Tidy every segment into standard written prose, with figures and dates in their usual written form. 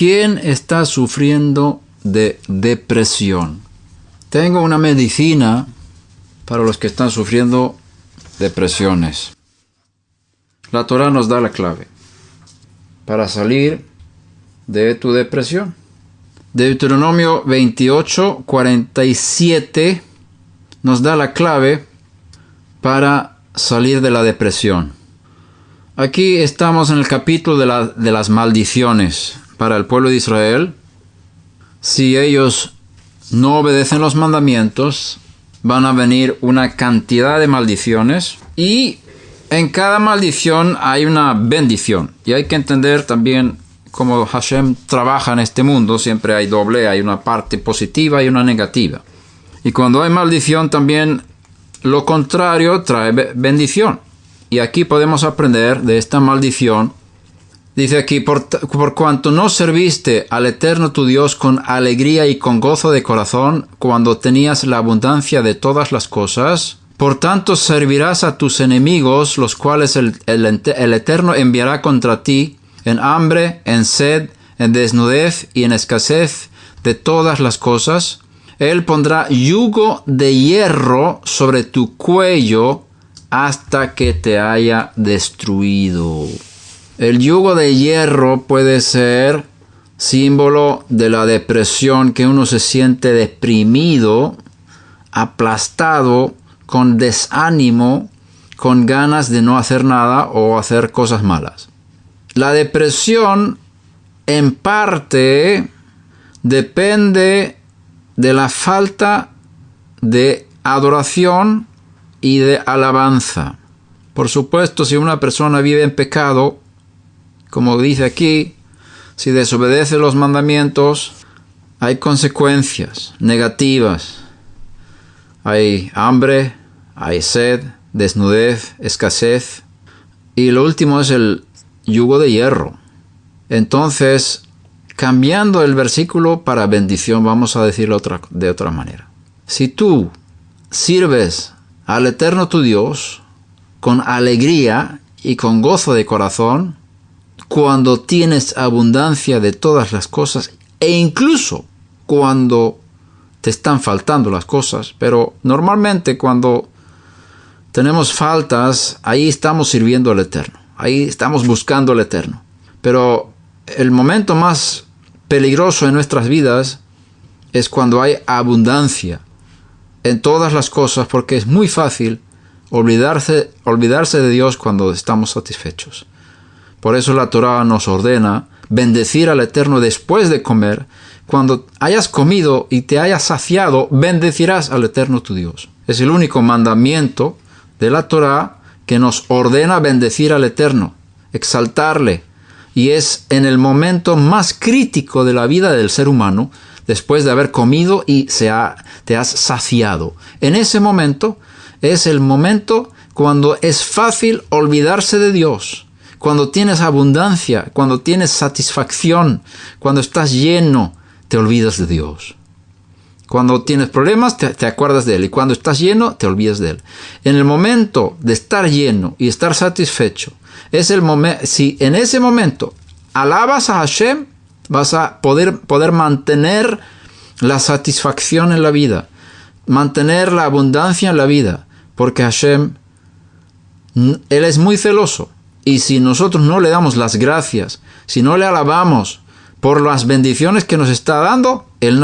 ¿Quién está sufriendo de depresión? Tengo una medicina para los que están sufriendo depresiones. La Torá nos da la clave para salir de tu depresión. Deuteronomio 28:47 nos da la clave para salir de la depresión. Aquí estamos en el capítulo de las maldiciones para el pueblo de Israel. Si ellos no obedecen los mandamientos, van a venir una cantidad de maldiciones, y en cada maldición hay una bendición. Y hay que entender también cómo Hashem trabaja en este mundo. Siempre hay doble, hay una parte positiva y una negativa. Y cuando hay maldición también lo contrario trae bendición. Y aquí podemos aprender de esta maldición. Dice aquí, por cuanto no serviste al Eterno tu Dios con alegría y con gozo de corazón, cuando tenías la abundancia de todas las cosas, por tanto servirás a tus enemigos, los cuales el Eterno enviará contra ti, en hambre, en sed, en desnudez y en escasez de todas las cosas. Él pondrá yugo de hierro sobre tu cuello hasta que te haya destruido. El yugo de hierro puede ser símbolo de la depresión, que uno se siente deprimido, aplastado, con desánimo, con ganas de no hacer nada o hacer cosas malas. La depresión, en parte, depende de la falta de adoración y de alabanza. Por supuesto, si una persona vive en pecado, como dice aquí, si desobedece los mandamientos, hay consecuencias negativas. Hay hambre, hay sed, desnudez, escasez. Y lo último es el yugo de hierro. Entonces, cambiando el versículo para bendición, vamos a decirlo de otra manera. Si tú sirves al Eterno tu Dios con alegría y con gozo de corazón, cuando tienes abundancia de todas las cosas, e incluso cuando te están faltando las cosas, pero normalmente cuando tenemos faltas, ahí estamos sirviendo al Eterno, ahí estamos buscando al Eterno. Pero el momento más peligroso en nuestras vidas es cuando hay abundancia en todas las cosas, porque es muy fácil olvidarse de Dios cuando estamos satisfechos. Por eso la Torá nos ordena bendecir al Eterno después de comer. Cuando hayas comido y te hayas saciado, bendecirás al Eterno tu Dios. Es el único mandamiento de la Torá que nos ordena bendecir al Eterno, exaltarle. Y es en el momento más crítico de la vida del ser humano, después de haber comido y te has saciado. En ese momento es el momento cuando es fácil olvidarse de Dios. Cuando tienes abundancia, cuando tienes satisfacción, cuando estás lleno, te olvidas de Dios. Cuando tienes problemas, te acuerdas de Él. Y cuando estás lleno, te olvidas de Él. En el momento de estar lleno y estar satisfecho, es el momento. Si en ese momento alabas a Hashem, vas a poder mantener la satisfacción en la vida, mantener la abundancia en la vida, porque Hashem, Él es muy celoso. Y si nosotros no le damos las gracias, si no le alabamos por las bendiciones que nos está dando, Él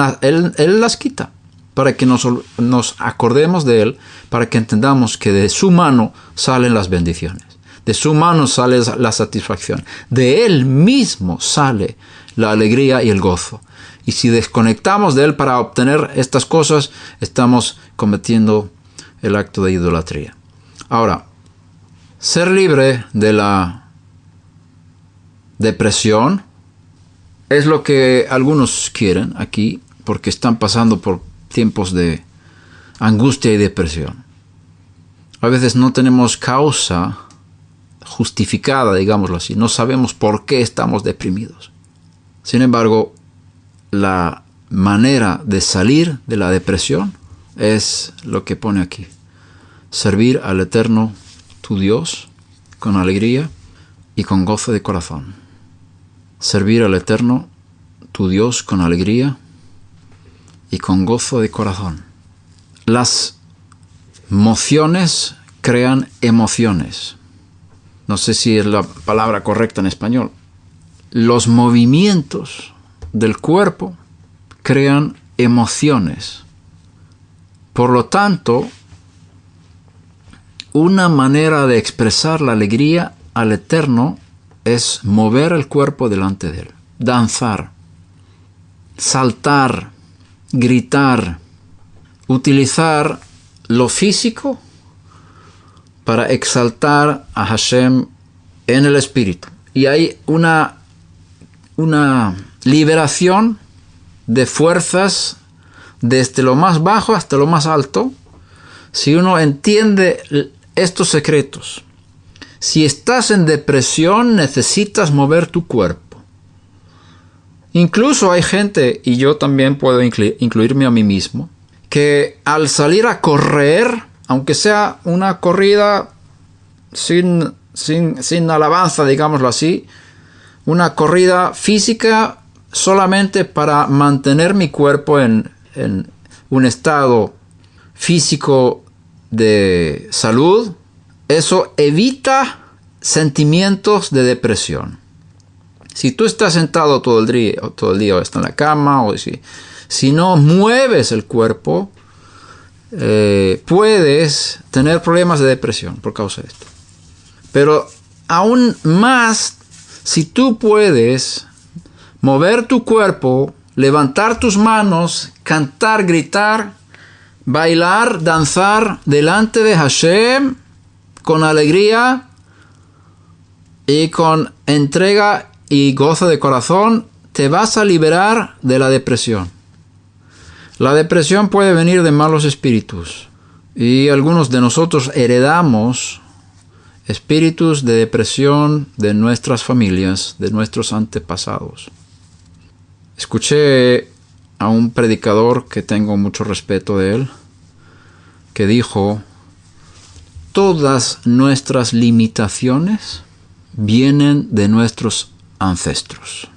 las quita, para que nos acordemos de Él, para que entendamos que de su mano salen las bendiciones, de su mano sale la satisfacción, de Él mismo sale la alegría y el gozo. Y si desconectamos de Él para obtener estas cosas, estamos cometiendo el acto de idolatría. Ahora, ser libre de la depresión es lo que algunos quieren aquí, porque están pasando por tiempos de angustia y depresión. A veces no tenemos causa justificada, digámoslo así. No sabemos por qué estamos deprimidos. Sin embargo, la manera de salir de la depresión es lo que pone aquí. Servir al Eterno tu Dios con alegría y con gozo de corazón. Servir al Eterno tu Dios con alegría y con gozo de corazón. Las mociones crean emociones. No sé si es la palabra correcta en español. Los movimientos del cuerpo crean emociones. Por lo tanto, una manera de expresar la alegría al Eterno es mover el cuerpo delante de Él. Danzar, saltar, gritar, utilizar lo físico para exaltar a Hashem en el espíritu. Y hay una liberación de fuerzas desde lo más bajo hasta lo más alto. Si uno entiende estos secretos, si estás en depresión, necesitas mover tu cuerpo. Incluso hay gente, y yo también puedo incluirme a mí mismo, que al salir a correr, aunque sea una corrida sin alabanza, digámoslo así, una corrida física solamente para mantener mi cuerpo en un estado físico de salud, eso evita sentimientos de depresión. Si tú estás sentado todo el día o estás en la cama, o si no mueves el cuerpo, puedes tener problemas de depresión por causa de esto. Pero aún más, si tú puedes mover tu cuerpo, levantar tus manos, cantar, gritar, bailar, danzar delante de Hashem con alegría y con entrega y gozo de corazón, te vas a liberar de la depresión. La depresión puede venir de malos espíritus y algunos de nosotros heredamos espíritus de depresión de nuestras familias, de nuestros antepasados. Escuché a un predicador que tengo mucho respeto de él, que dijo: todas nuestras limitaciones vienen de nuestros ancestros.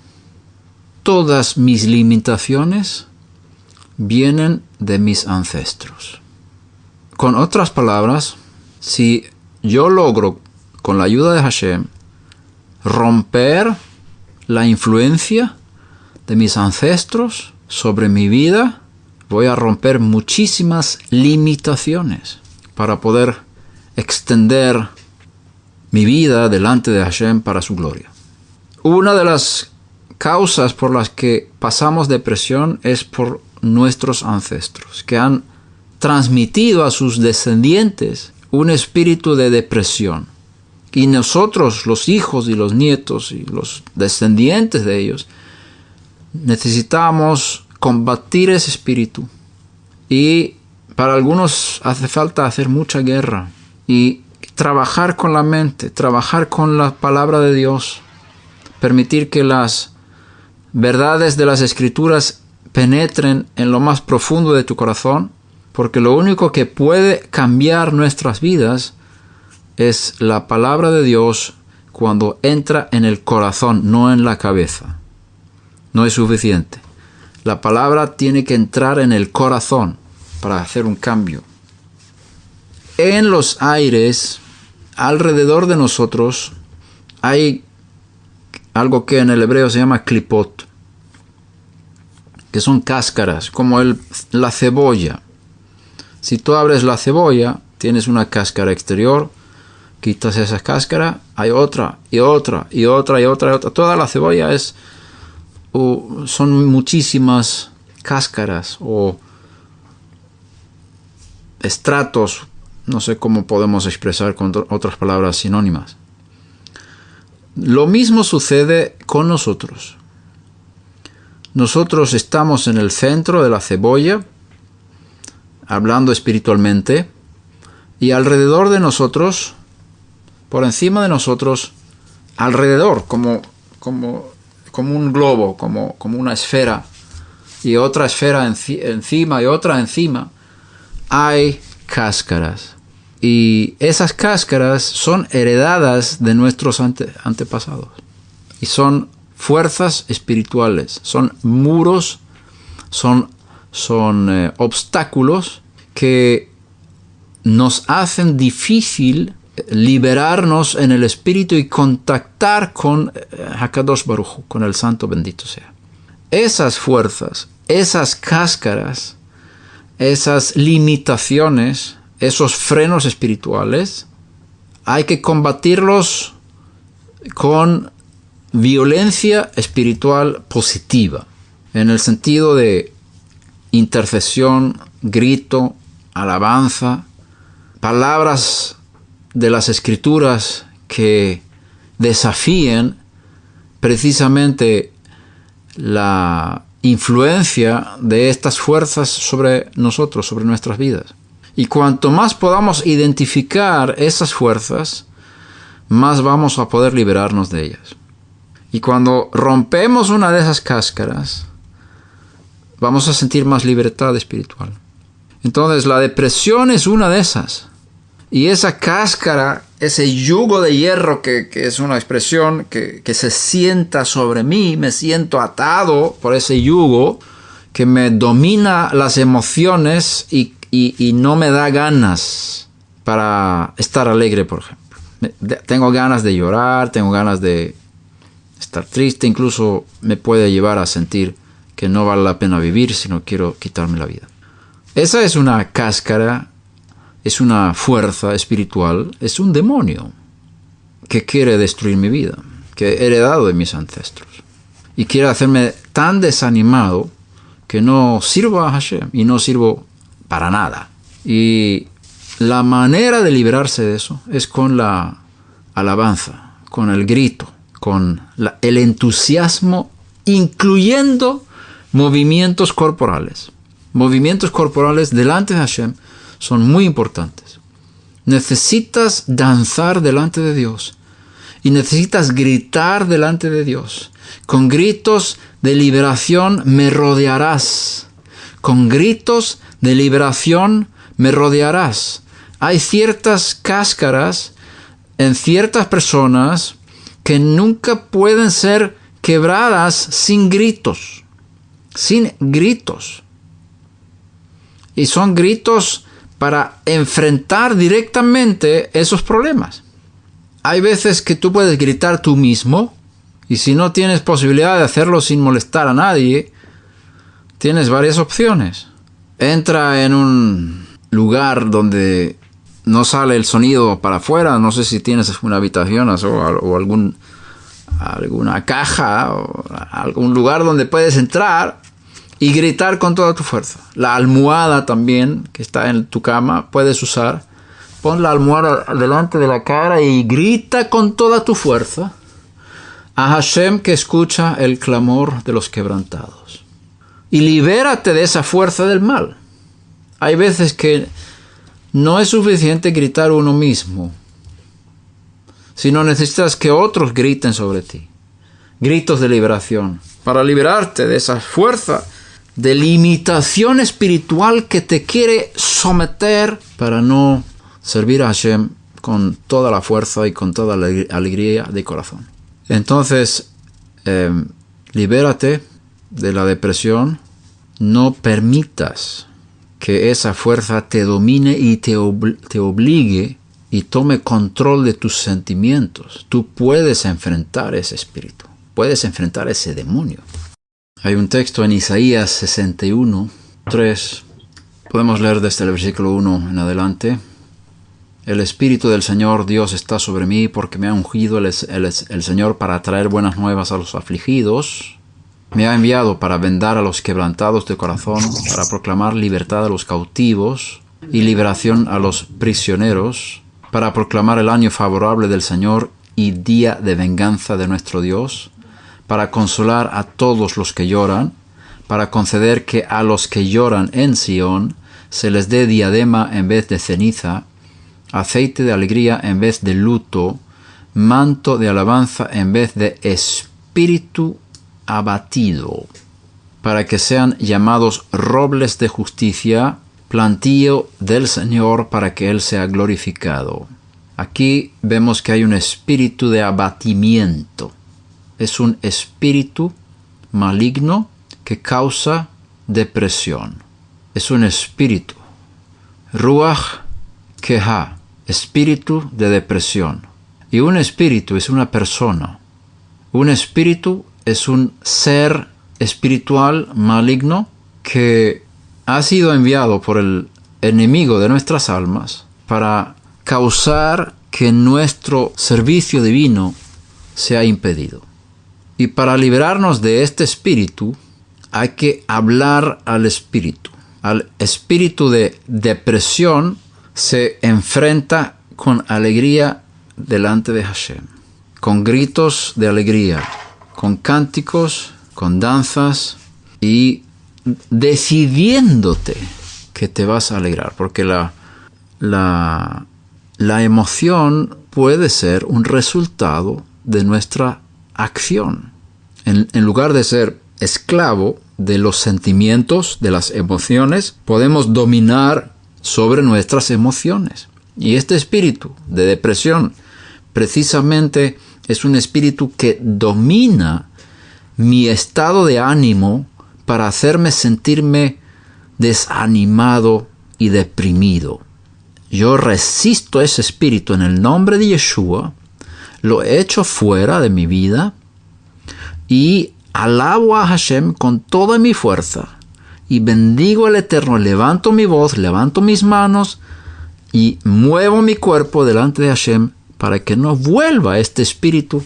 Todas mis limitaciones vienen de mis ancestros. Con otras palabras, si yo logro, con la ayuda de Hashem, romper la influencia de mis ancestros sobre mi vida, voy a romper muchísimas limitaciones para poder extender mi vida delante de Hashem para su gloria. Una de las causas por las que pasamos depresión es por nuestros ancestros, que han transmitido a sus descendientes un espíritu de depresión. Y nosotros, los hijos y los nietos y los descendientes de ellos, necesitamos combatir ese espíritu. Y para algunos hace falta hacer mucha guerra y trabajar con la mente, trabajar con la palabra de Dios, permitir que las verdades de las Escrituras penetren en lo más profundo de tu corazón, porque lo único que puede cambiar nuestras vidas es la palabra de Dios cuando entra en el corazón, no en la cabeza. No es suficiente. La palabra tiene que entrar en el corazón para hacer un cambio. En los aires, alrededor de nosotros, hay algo que en el hebreo se llama klipot, que son cáscaras, como la cebolla. Si tú abres la cebolla, tienes una cáscara exterior, quitas esa cáscara, hay otra, y otra, y otra, y otra, y otra. Toda la cebolla son muchísimas cáscaras o estratos, no sé cómo podemos expresar con otras palabras sinónimas. Lo mismo sucede con nosotros. Nosotros estamos en el centro de la cebolla, hablando espiritualmente, y alrededor de nosotros, por encima de nosotros, alrededor, como un globo, como una esfera, y otra esfera encima y otra encima, hay cáscaras. Y esas cáscaras son heredadas de nuestros antepasados. Y son fuerzas espirituales, son muros, son obstáculos que nos hacen difícil liberarnos en el espíritu y contactar con Hakadosh Baruj Hu, con el Santo bendito sea. Esas fuerzas, esas cáscaras, esas limitaciones, esos frenos espirituales, hay que combatirlos con violencia espiritual positiva, en el sentido de intercesión, grito, alabanza, palabras de las Escrituras que desafíen precisamente la influencia de estas fuerzas sobre nosotros, sobre nuestras vidas. Y cuanto más podamos identificar esas fuerzas, más vamos a poder liberarnos de ellas. Y cuando rompemos una de esas cáscaras, vamos a sentir más libertad espiritual. Entonces, la depresión es una de esas. Y esa cáscara, ese yugo de hierro, que es una expresión que se sienta sobre mí, me siento atado por ese yugo, que me domina las emociones y no me da ganas para estar alegre, por ejemplo. Tengo ganas de llorar, tengo ganas de estar triste, incluso me puede llevar a sentir que no vale la pena vivir si no quiero quitarme la vida. Esa es una cáscara, es una fuerza espiritual, es un demonio que quiere destruir mi vida, que he heredado de mis ancestros. Y quiere hacerme tan desanimado que no sirvo a Hashem y no sirvo para nada. Y la manera de liberarse de eso es con la alabanza, con el grito, con el entusiasmo, incluyendo movimientos corporales. Movimientos corporales delante de Hashem son muy importantes. Necesitas danzar delante de Dios y necesitas gritar delante de Dios. Con gritos de liberación me rodearás. Con gritos de liberación me rodearás. Hay ciertas cáscaras en ciertas personas que nunca pueden ser quebradas sin gritos. Sin gritos. Y son gritos para enfrentar directamente esos problemas. Hay veces que tú puedes gritar tú mismo, y si no tienes posibilidad de hacerlo sin molestar a nadie, tienes varias opciones. Entra en un lugar donde no sale el sonido para afuera, no sé si tienes una habitación o alguna caja o algún lugar donde puedes entrar y gritar con toda tu fuerza. La almohada también, que está en tu cama, puedes usar. Pon la almohada delante de la cara y grita con toda tu fuerza a Hashem, que escucha el clamor de los quebrantados. Y libérate de esa fuerza del mal. Hay veces que no es suficiente gritar uno mismo, sino necesitas que otros griten sobre ti. Gritos de liberación. Para liberarte de esa fuerza de limitación espiritual que te quiere someter para no servir a Hashem con toda la fuerza y con toda la alegría de corazón. Entonces, libérate de la depresión. No permitas que esa fuerza te domine y te obligue y tome control de tus sentimientos. Tú puedes enfrentar ese espíritu, puedes enfrentar ese demonio. Hay un texto en Isaías 61, 3. Podemos leer desde el versículo 1 en adelante. El Espíritu del Señor Dios está sobre mí porque me ha ungido el Señor para traer buenas nuevas a los afligidos. Me ha enviado para vendar a los quebrantados de corazón, para proclamar libertad a los cautivos y liberación a los prisioneros, para proclamar el año favorable del Señor y día de venganza de nuestro Dios, para consolar a todos los que lloran, para conceder que a los que lloran en Sión se les dé diadema en vez de ceniza, aceite de alegría en vez de luto, manto de alabanza en vez de espíritu abatido, para que sean llamados robles de justicia, plantío del Señor para que Él sea glorificado. Aquí vemos que hay un espíritu de abatimiento. es un espíritu maligno que causa depresión. Es un espíritu. Ruach Keha, espíritu de depresión. Y un espíritu es una persona. Un espíritu es un ser espiritual maligno que ha sido enviado por el enemigo de nuestras almas para causar que nuestro servicio divino sea impedido. Y para liberarnos de este espíritu hay que hablar al espíritu. Al espíritu de depresión se enfrenta con alegría delante de Hashem, con gritos de alegría, con cánticos, con danzas y decidiéndote que te vas a alegrar, porque la emoción puede ser un resultado de nuestra acción. En lugar de ser esclavo de los sentimientos, de las emociones, podemos dominar sobre nuestras emociones. Y este espíritu de depresión precisamente es un espíritu que domina mi estado de ánimo para hacerme sentirme desanimado y deprimido. Yo resisto ese espíritu en el nombre de Yeshua, lo echo fuera de mi vida y alabo a Hashem con toda mi fuerza y bendigo al Eterno, levanto mi voz, levanto mis manos y muevo mi cuerpo delante de Hashem para que no vuelva este espíritu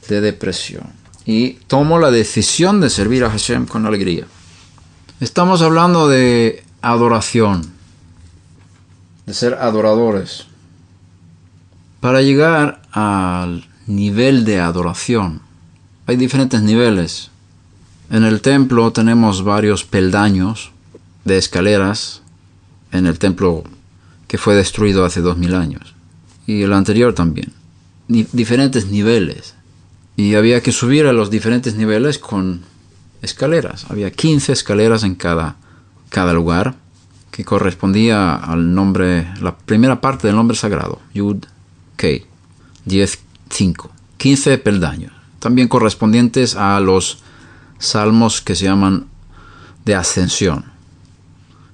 de depresión. Y tomo la decisión de servir a Hashem con alegría. Estamos hablando de adoración, de ser adoradores. Para llegar al nivel de adoración, hay diferentes niveles. En el templo tenemos varios peldaños de escaleras, en el templo que fue destruido hace 2000 años. Y el anterior también. Diferentes niveles. Y había que subir a los diferentes niveles con escaleras. Había 15 escaleras en cada lugar, que correspondía al nombre, la primera parte del nombre sagrado, Yud Kei, 10-5, 15 peldaños, también correspondientes a los salmos que se llaman de ascensión,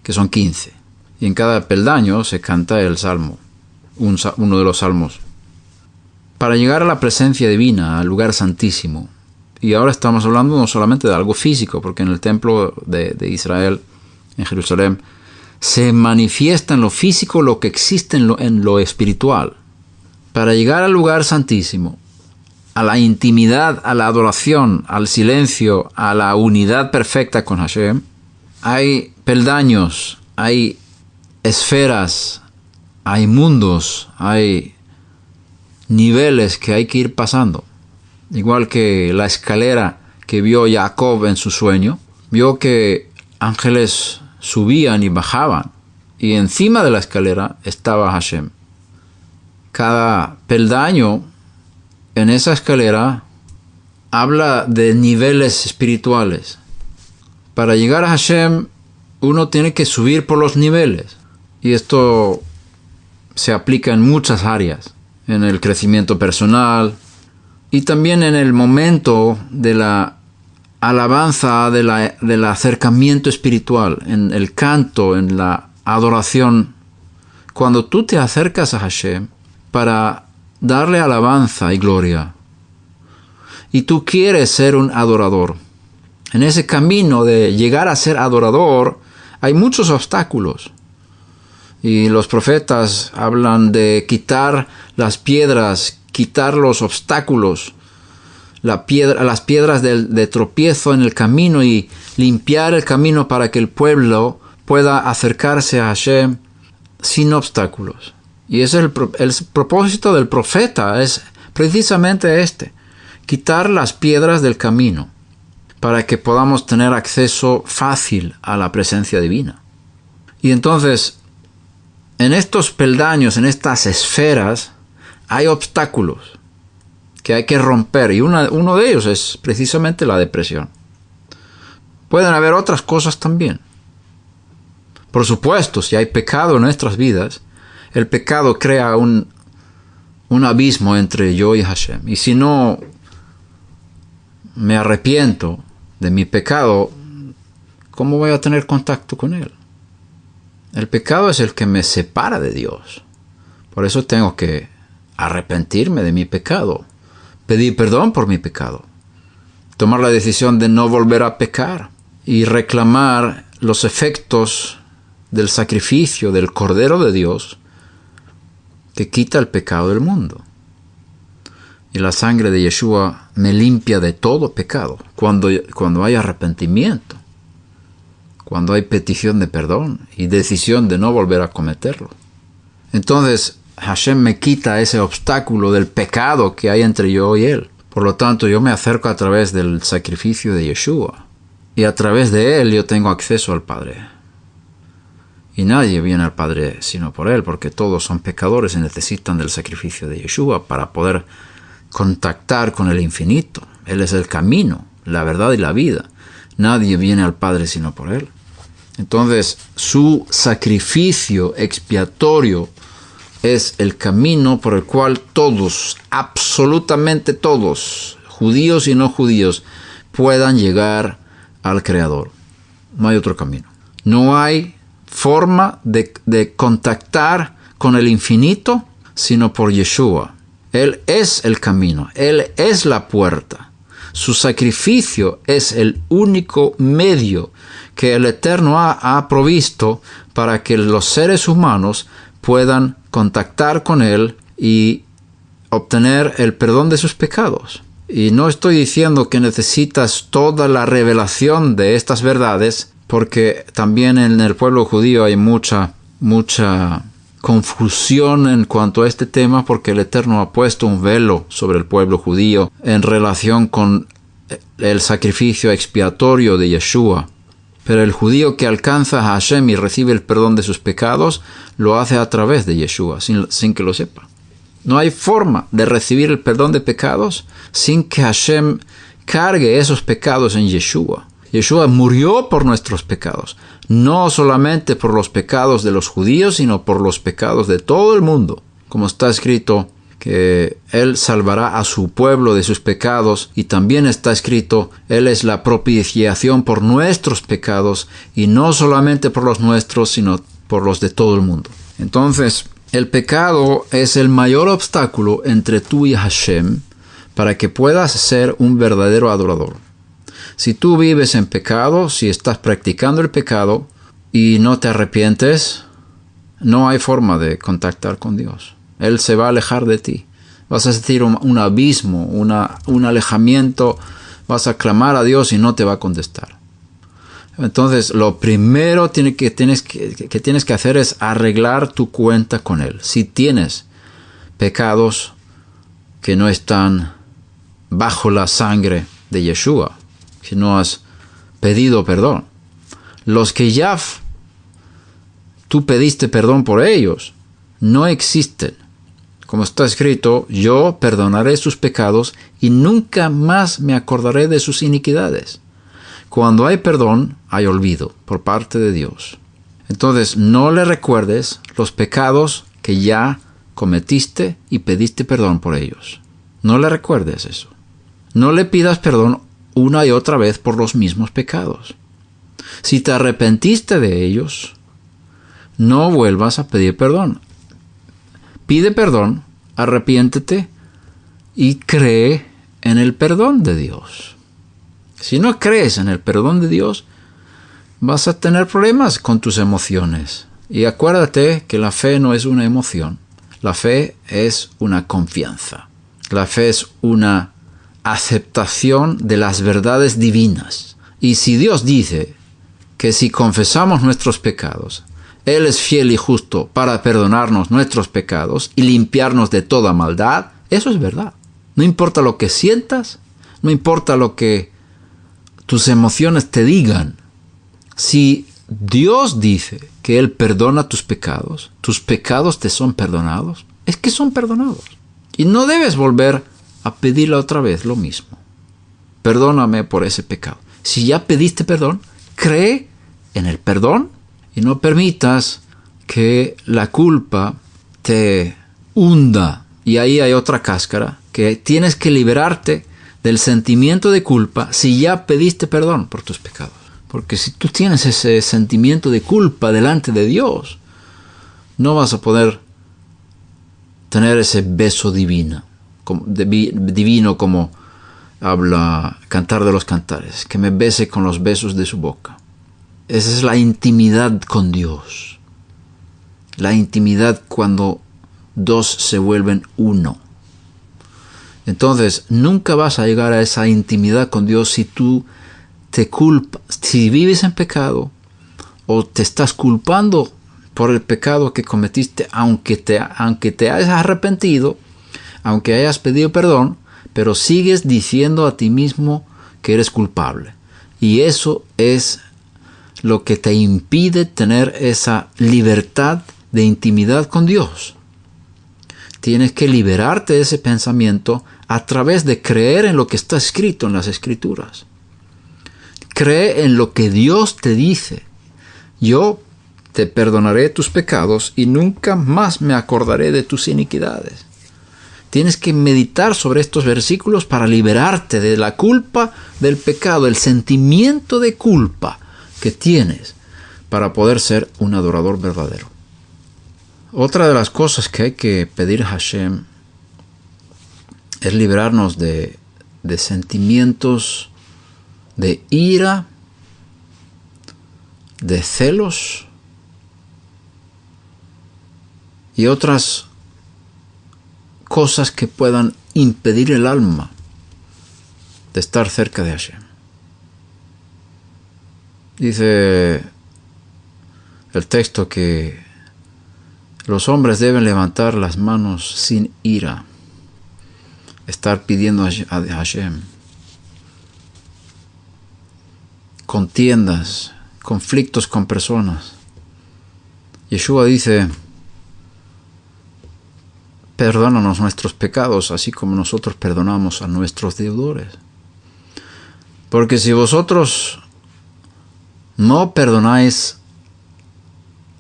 que son 15. Y en cada peldaño se canta el salmo, uno de los salmos. Para llegar a la presencia divina, al lugar santísimo, y ahora estamos hablando no solamente de algo físico, porque en el templo de Israel, en Jerusalén, se manifiesta en lo físico lo que existe en lo espiritual. Para llegar al lugar santísimo, a la intimidad, a la adoración, al silencio, a la unidad perfecta con Hashem, hay peldaños, hay esferas, hay mundos, hay niveles que hay que ir pasando. Igual que la escalera que vio Jacob en su sueño, vio que ángeles subían y bajaban, y encima de la escalera estaba Hashem. Cada peldaño en esa escalera habla de niveles espirituales. Para llegar a Hashem, uno tiene que subir por los niveles. Y esto se aplica en muchas áreas. En el crecimiento personal y también en el momento de la alabanza, del acercamiento espiritual, en el canto, en la adoración. Cuando tú te acercas a Hashem para darle alabanza y gloria, y tú quieres ser un adorador, en ese camino de llegar a ser adorador hay muchos obstáculos. Y los profetas hablan de quitar las piedras, quitar los obstáculos, las piedras de tropiezo en el camino y limpiar el camino para que el pueblo pueda acercarse a Hashem sin obstáculos. Y ese es el propósito del profeta, es precisamente quitar las piedras del camino para que podamos tener acceso fácil a la presencia divina. Y entonces, en estos peldaños, en estas esferas, hay obstáculos que hay que romper. Y uno de ellos es precisamente la depresión. Pueden haber otras cosas también. Por supuesto, si hay pecado en nuestras vidas, el pecado crea un abismo entre yo y Hashem. Y si no me arrepiento de mi pecado, ¿cómo voy a tener contacto con Él? El pecado es el que me separa de Dios. Por eso tengo que arrepentirme de mi pecado, pedir perdón por mi pecado, tomar la decisión de no volver a pecar y reclamar los efectos del sacrificio del Cordero de Dios que quita el pecado del mundo. Y la sangre de Yeshua me limpia de todo pecado cuando hay arrepentimiento, cuando hay petición de perdón y decisión de no volver a cometerlo. Entonces Hashem me quita ese obstáculo del pecado que hay entre yo y Él. Por lo tanto, yo me acerco a través del sacrificio de Yeshua. Y a través de Él yo tengo acceso al Padre. Y nadie viene al Padre sino por Él, porque todos son pecadores y necesitan del sacrificio de Yeshua para poder contactar con el infinito. Él es el camino, la verdad y la vida. Nadie viene al Padre sino por Él. Entonces, su sacrificio expiatorio es el camino por el cual todos, absolutamente todos, judíos y no judíos, puedan llegar al Creador. No hay otro camino. No hay forma de contactar con el infinito sino por Yeshua. Él es el camino, Él es la puerta. Su sacrificio es el único medio que el Eterno ha provisto para que los seres humanos puedan contactar con Él y obtener el perdón de sus pecados. Y no estoy diciendo que necesitas toda la revelación de estas verdades, porque también en el pueblo judío hay mucha confusión en cuanto a este tema, porque el Eterno ha puesto un velo sobre el pueblo judío en relación con el sacrificio expiatorio de Yeshua. Pero el judío que alcanza a Hashem y recibe el perdón de sus pecados, lo hace a través de Yeshua, sin que lo sepa. No hay forma de recibir el perdón de pecados sin que Hashem cargue esos pecados en Yeshua. Yeshua murió por nuestros pecados, no solamente por los pecados de los judíos, sino por los pecados de todo el mundo. Como está escrito que Él salvará a su pueblo de sus pecados, y también está escrito, Él es la propiciación por nuestros pecados, y no solamente por los nuestros, sino por los de todo el mundo. Entonces, el pecado es el mayor obstáculo entre tú y Hashem para que puedas ser un verdadero adorador. Si tú vives en pecado, si estás practicando el pecado y no te arrepientes, no hay forma de contactar con Dios. Él se va a alejar de ti. Vas a sentir un abismo, un alejamiento. Vas a clamar a Dios y no te va a contestar. Entonces, lo primero que tienes que hacer es arreglar tu cuenta con Él. Si tienes pecados que no están bajo la sangre de Yeshua, si no has pedido perdón, los que ya tú pediste perdón por ellos, no existen. Como está escrito, yo perdonaré sus pecados y nunca más me acordaré de sus iniquidades. Cuando hay perdón, hay olvido por parte de Dios. Entonces, no le recuerdes los pecados que ya cometiste y pediste perdón por ellos. No le recuerdes eso. No le pidas perdón una y otra vez por los mismos pecados. Si te arrepentiste de ellos, no vuelvas a pedir perdón. Pide perdón, arrepiéntete y cree en el perdón de Dios. Si no crees en el perdón de Dios, vas a tener problemas con tus emociones. Y acuérdate que la fe no es una emoción. La fe es una confianza. La fe es una aceptación de las verdades divinas. Y si Dios dice que si confesamos nuestros pecados, Él es fiel y justo para perdonarnos nuestros pecados y limpiarnos de toda maldad, eso es verdad. No importa lo que sientas, no importa lo que tus emociones te digan. Si Dios dice que Él perdona tus pecados te son perdonados, es que son perdonados. Y no debes volver a pedirle otra vez lo mismo. Perdóname por ese pecado. Si ya pediste perdón, cree en el perdón y no permitas que la culpa te hunda. Y ahí hay otra cáscara, que tienes que liberarte del sentimiento de culpa si ya pediste perdón por tus pecados. Porque si tú tienes ese sentimiento de culpa delante de Dios, no vas a poder tener ese beso divino como habla Cantar de los Cantares, que me bese con los besos de su boca. Esa es la intimidad con Dios. La intimidad cuando dos se vuelven uno. Entonces, nunca vas a llegar a esa intimidad con Dios si tú si vives en pecado o te estás culpando por el pecado que cometiste, aunque te hayas arrepentido, aunque hayas pedido perdón, pero sigues diciendo a ti mismo que eres culpable. Y eso es lo que te impide tener esa libertad de intimidad con Dios. Tienes que liberarte de ese pensamiento a través de creer en lo que está escrito en las Escrituras. Cree en lo que Dios te dice. Yo te perdonaré tus pecados y nunca más me acordaré de tus iniquidades. Tienes que meditar sobre estos versículos para liberarte de la culpa del pecado, el sentimiento de culpa que tienes para poder ser un adorador verdadero. Otra de las cosas que hay que pedir a Hashem es liberarnos de sentimientos de ira, de celos y otras cosas que puedan impedir el alma de estar cerca de Hashem. Dice el texto que los hombres deben levantar las manos sin ira, estar pidiendo a Hashem. Contiendas, conflictos con personas. Yeshua dice: perdónanos nuestros pecados, así como nosotros perdonamos a nuestros deudores. Porque si vosotros no perdonáis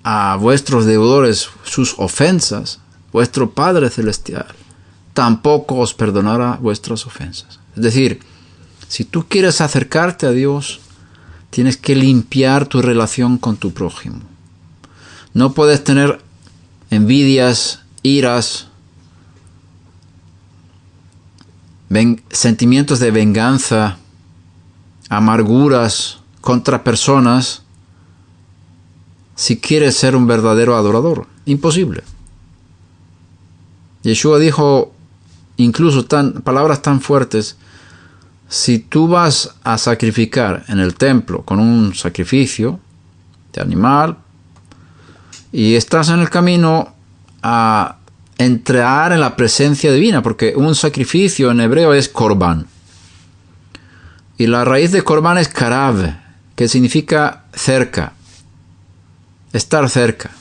a vuestros deudores sus ofensas, vuestro Padre Celestial tampoco os perdonará vuestras ofensas. Es decir, si tú quieres acercarte a Dios, tienes que limpiar tu relación con tu prójimo. No puedes tener envidias, iras, sentimientos de venganza, amarguras contra personas si quieres ser un verdadero adorador. Imposible. Yeshua dijo incluso palabras tan fuertes: si tú vas a sacrificar en el templo con un sacrificio de animal y estás en el camino a entrar en la presencia divina, porque un sacrificio en hebreo es korban, y la raíz de korban es karav, que significa cerca, estar cerca.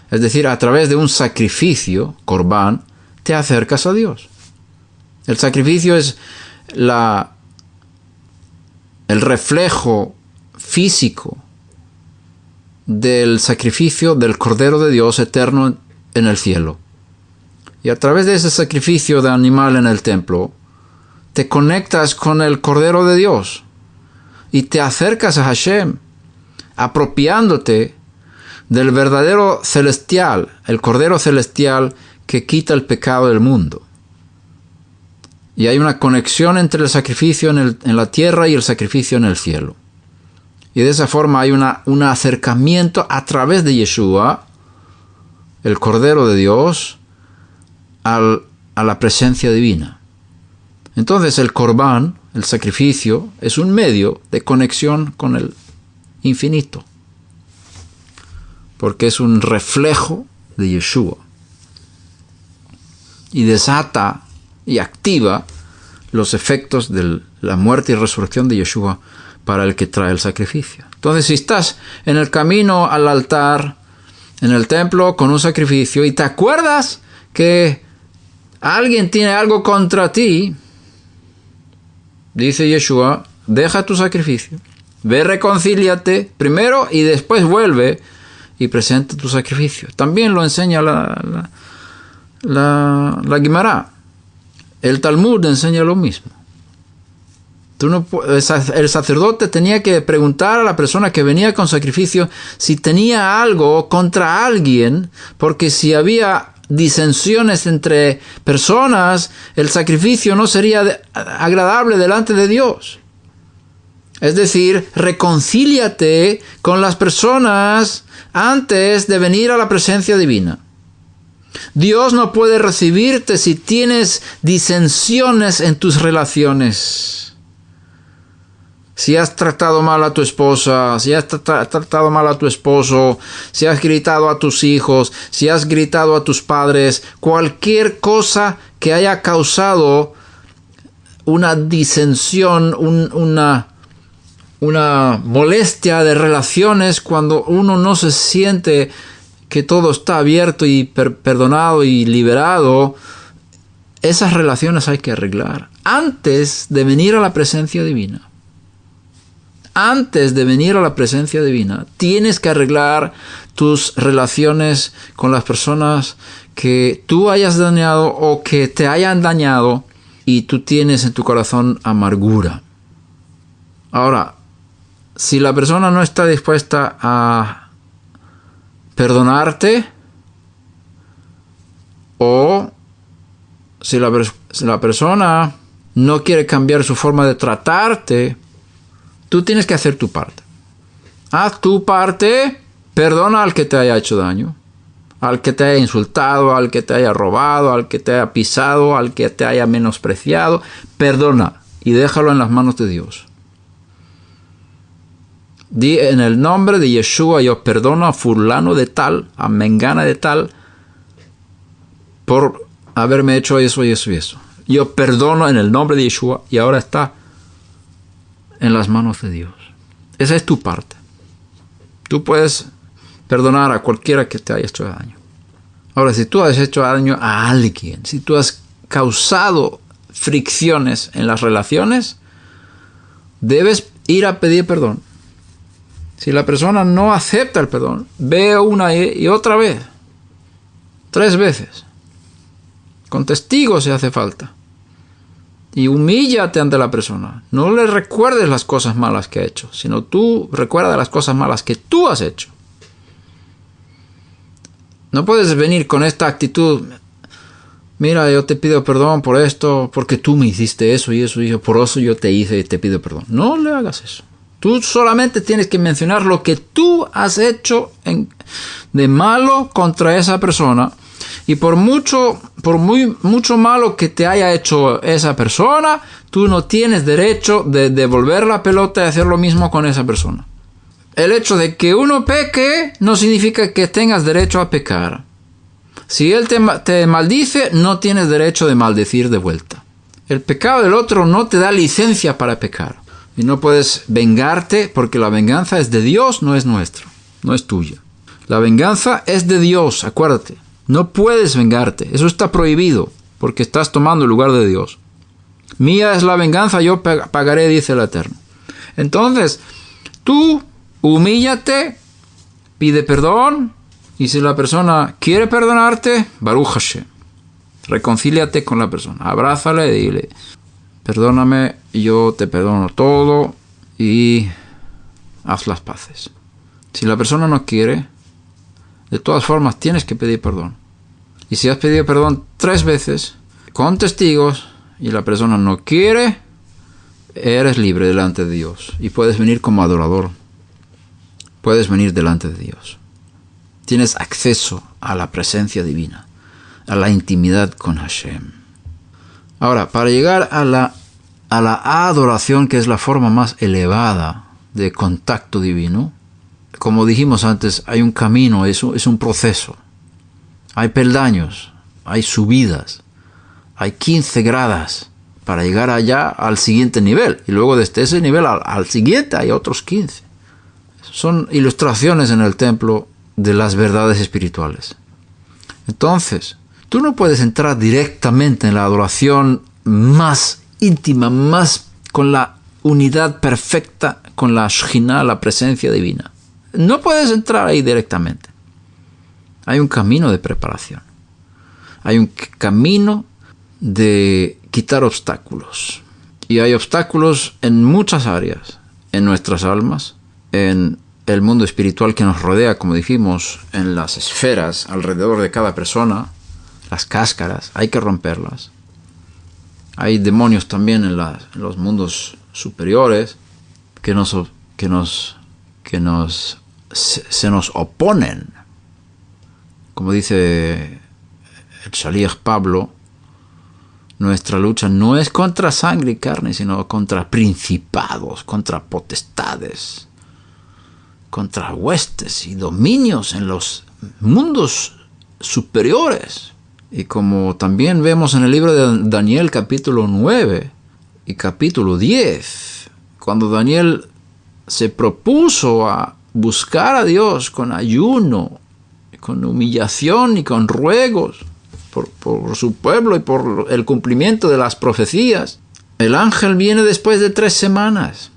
Es decir, a través de un sacrificio, korban, te acercas a Dios. El sacrificio es el reflejo físico del sacrificio del Cordero de Dios eterno en el cielo. Y a través de ese sacrificio de animal en el templo, te conectas con el Cordero de Dios y te acercas a Hashem, apropiándote del verdadero celestial, el Cordero celestial que quita el pecado del mundo. Y hay una conexión entre el sacrificio en la tierra y el sacrificio en el cielo. Y de esa forma hay un acercamiento a través de Yeshua, el Cordero de Dios, a la presencia divina. Entonces el Korban, el sacrificio, es un medio de conexión con el infinito, porque es un reflejo de Yeshua y desata y activa los efectos de la muerte y resurrección de Yeshua para el que trae el sacrificio. Entonces, si estás en el camino al altar, en el templo, con un sacrificio, y te acuerdas que alguien tiene algo contra ti, dice Yeshua: deja tu sacrificio, ve, reconcíliate primero y después vuelve y presenta tu sacrificio. También lo enseña la Guimará. El Talmud enseña lo mismo. El sacerdote tenía que preguntar a la persona que venía con sacrificio si tenía algo contra alguien, porque si había disensiones entre personas, el sacrificio no sería agradable delante de Dios. Es decir, reconcíliate con las personas antes de venir a la presencia divina. Dios no puede recibirte si tienes disensiones en tus relaciones. Si has tratado mal a tu esposa, si has tratado mal a tu esposo, si has gritado a tus hijos, si has gritado a tus padres, cualquier cosa que haya causado una disensión, una molestia de relaciones, cuando uno no se siente que todo está abierto y perdonado y liberado, esas relaciones hay que arreglar antes de venir a la presencia divina. Antes de venir a la presencia divina, tienes que arreglar tus relaciones con las personas que tú hayas dañado o que te hayan dañado y tú tienes en tu corazón amargura. Ahora, si la persona no está dispuesta a perdonarte, o si la persona no quiere cambiar su forma de tratarte, tú tienes que hacer tu parte. Haz tu parte, perdona al que te haya hecho daño, al que te haya insultado, al que te haya robado, al que te haya pisado, al que te haya menospreciado. Perdona y déjalo en las manos de Dios. Di en el nombre de Yeshua, yo perdono a fulano de tal, a mengana de tal, por haberme hecho eso y eso y eso. Yo perdono en el nombre de Yeshua y ahora está en las manos de Dios. Esa es tu parte. Tú puedes perdonar a cualquiera que te haya hecho daño. Ahora, si tú has hecho daño a alguien, si tú has causado fricciones en las relaciones, debes ir a pedir perdón. Si la persona no acepta el perdón, ve una y otra vez, 3 veces, con testigos si hace falta. Y humíllate ante la persona. No le recuerdes las cosas malas que ha hecho, sino tú recuerda las cosas malas que tú has hecho. No puedes venir con esta actitud. Mira, yo te pido perdón por esto, porque tú me hiciste eso y eso, y por eso yo te hice y te pido perdón. No le hagas eso. Tú solamente tienes que mencionar lo que tú has hecho de malo contra esa persona. Y por mucho malo que te haya hecho esa persona, tú no tienes derecho de devolver la pelota y hacer lo mismo con esa persona. El hecho de que uno peque no significa que tengas derecho a pecar. Si él te maldice, no tienes derecho de maldecir de vuelta. El pecado del otro no te da licencia para pecar. Y no puedes vengarte, porque la venganza es de Dios, no es nuestra, no es tuya. La venganza es de Dios, acuérdate. No puedes vengarte, eso está prohibido, porque estás tomando el lugar de Dios. Mía es la venganza, yo pagaré, dice el Eterno. Entonces, tú humíllate, pide perdón, y si la persona quiere perdonarte, Baruch Hashem, reconcíliate con la persona, abrázale y dile: perdóname, yo te perdono todo, y haz las paces. Si la persona no quiere, de todas formas tienes que pedir perdón. Y si has pedido perdón 3 veces, con testigos, y la persona no quiere, eres libre delante de Dios. Y puedes venir como adorador. Puedes venir delante de Dios. Tienes acceso a la presencia divina, a la intimidad con Hashem. Ahora, para llegar a la adoración, que es la forma más elevada de contacto divino, como dijimos antes, hay un camino, es un proceso. Hay peldaños, hay subidas, hay 15 gradas para llegar allá al siguiente nivel. Y luego desde ese nivel al siguiente hay otros 15. Son ilustraciones en el templo de las verdades espirituales. Entonces, tú no puedes entrar directamente en la adoración más íntima, más con la unidad perfecta con la Shekhinah, la presencia divina. No puedes entrar ahí directamente. Hay un camino de preparación. Hay un camino de quitar obstáculos. Y hay obstáculos en muchas áreas, en nuestras almas, en el mundo espiritual que nos rodea, como dijimos, en las esferas alrededor de cada persona, las cáscaras, hay que romperlas. Hay demonios también en los mundos superiores que se nos oponen. Como dice el Shaliach Pablo, nuestra lucha no es contra sangre y carne, sino contra principados, contra potestades, contra huestes y dominios en los mundos superiores. Y como también vemos en el libro de Daniel capítulo 9 y capítulo 10, cuando Daniel se propuso a buscar a Dios con ayuno, con humillación y con ruegos por su pueblo y por el cumplimiento de las profecías, el ángel viene después de 3 semanas.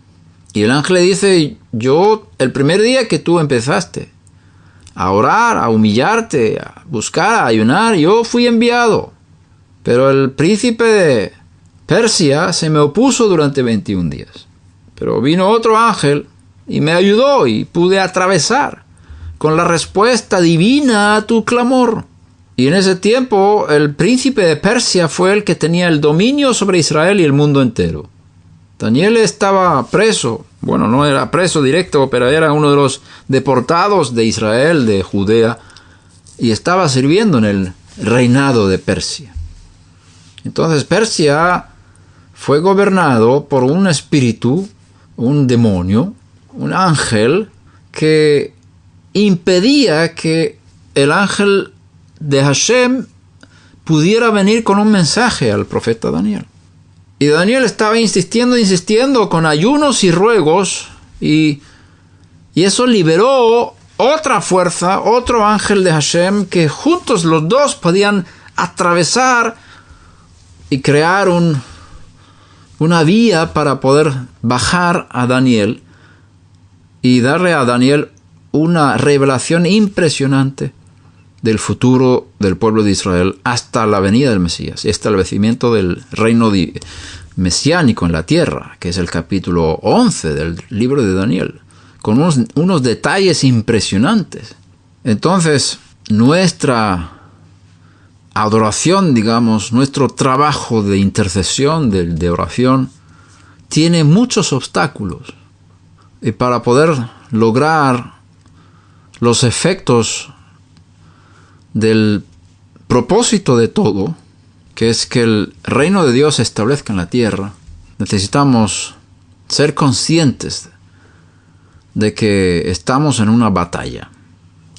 Y el ángel le dice, yo el primer día que tú empezaste a orar, a humillarte, a buscar, a ayunar, yo fui enviado. Pero el príncipe de Persia se me opuso durante 21 días. Pero vino otro ángel y me ayudó y pude atravesar con la respuesta divina a tu clamor. Y en ese tiempo el príncipe de Persia fue el que tenía el dominio sobre Israel y el mundo entero. Daniel estaba preso, bueno, no era preso directo, pero era uno de los deportados de Israel, de Judea, y estaba sirviendo en el reinado de Persia. Entonces Persia fue gobernado por un espíritu, un demonio, un ángel, que impedía que el ángel de Hashem pudiera venir con un mensaje al profeta Daniel. Y Daniel estaba insistiendo con ayunos y ruegos, y eso liberó otra fuerza, otro ángel de Hashem, que juntos los dos podían atravesar y crear una vía para poder bajar a Daniel y darle a Daniel una revelación impresionante del futuro del pueblo de Israel hasta la venida del Mesías, establecimiento del reino mesiánico en la tierra, que es el capítulo 11 del libro de Daniel, con unos detalles impresionantes. Entonces, nuestra adoración, digamos, nuestro trabajo de intercesión, de oración, tiene muchos obstáculos. Y para poder lograr los efectos del propósito de todo, que es que el reino de Dios se establezca en la tierra, necesitamos ser conscientes de que estamos en una batalla,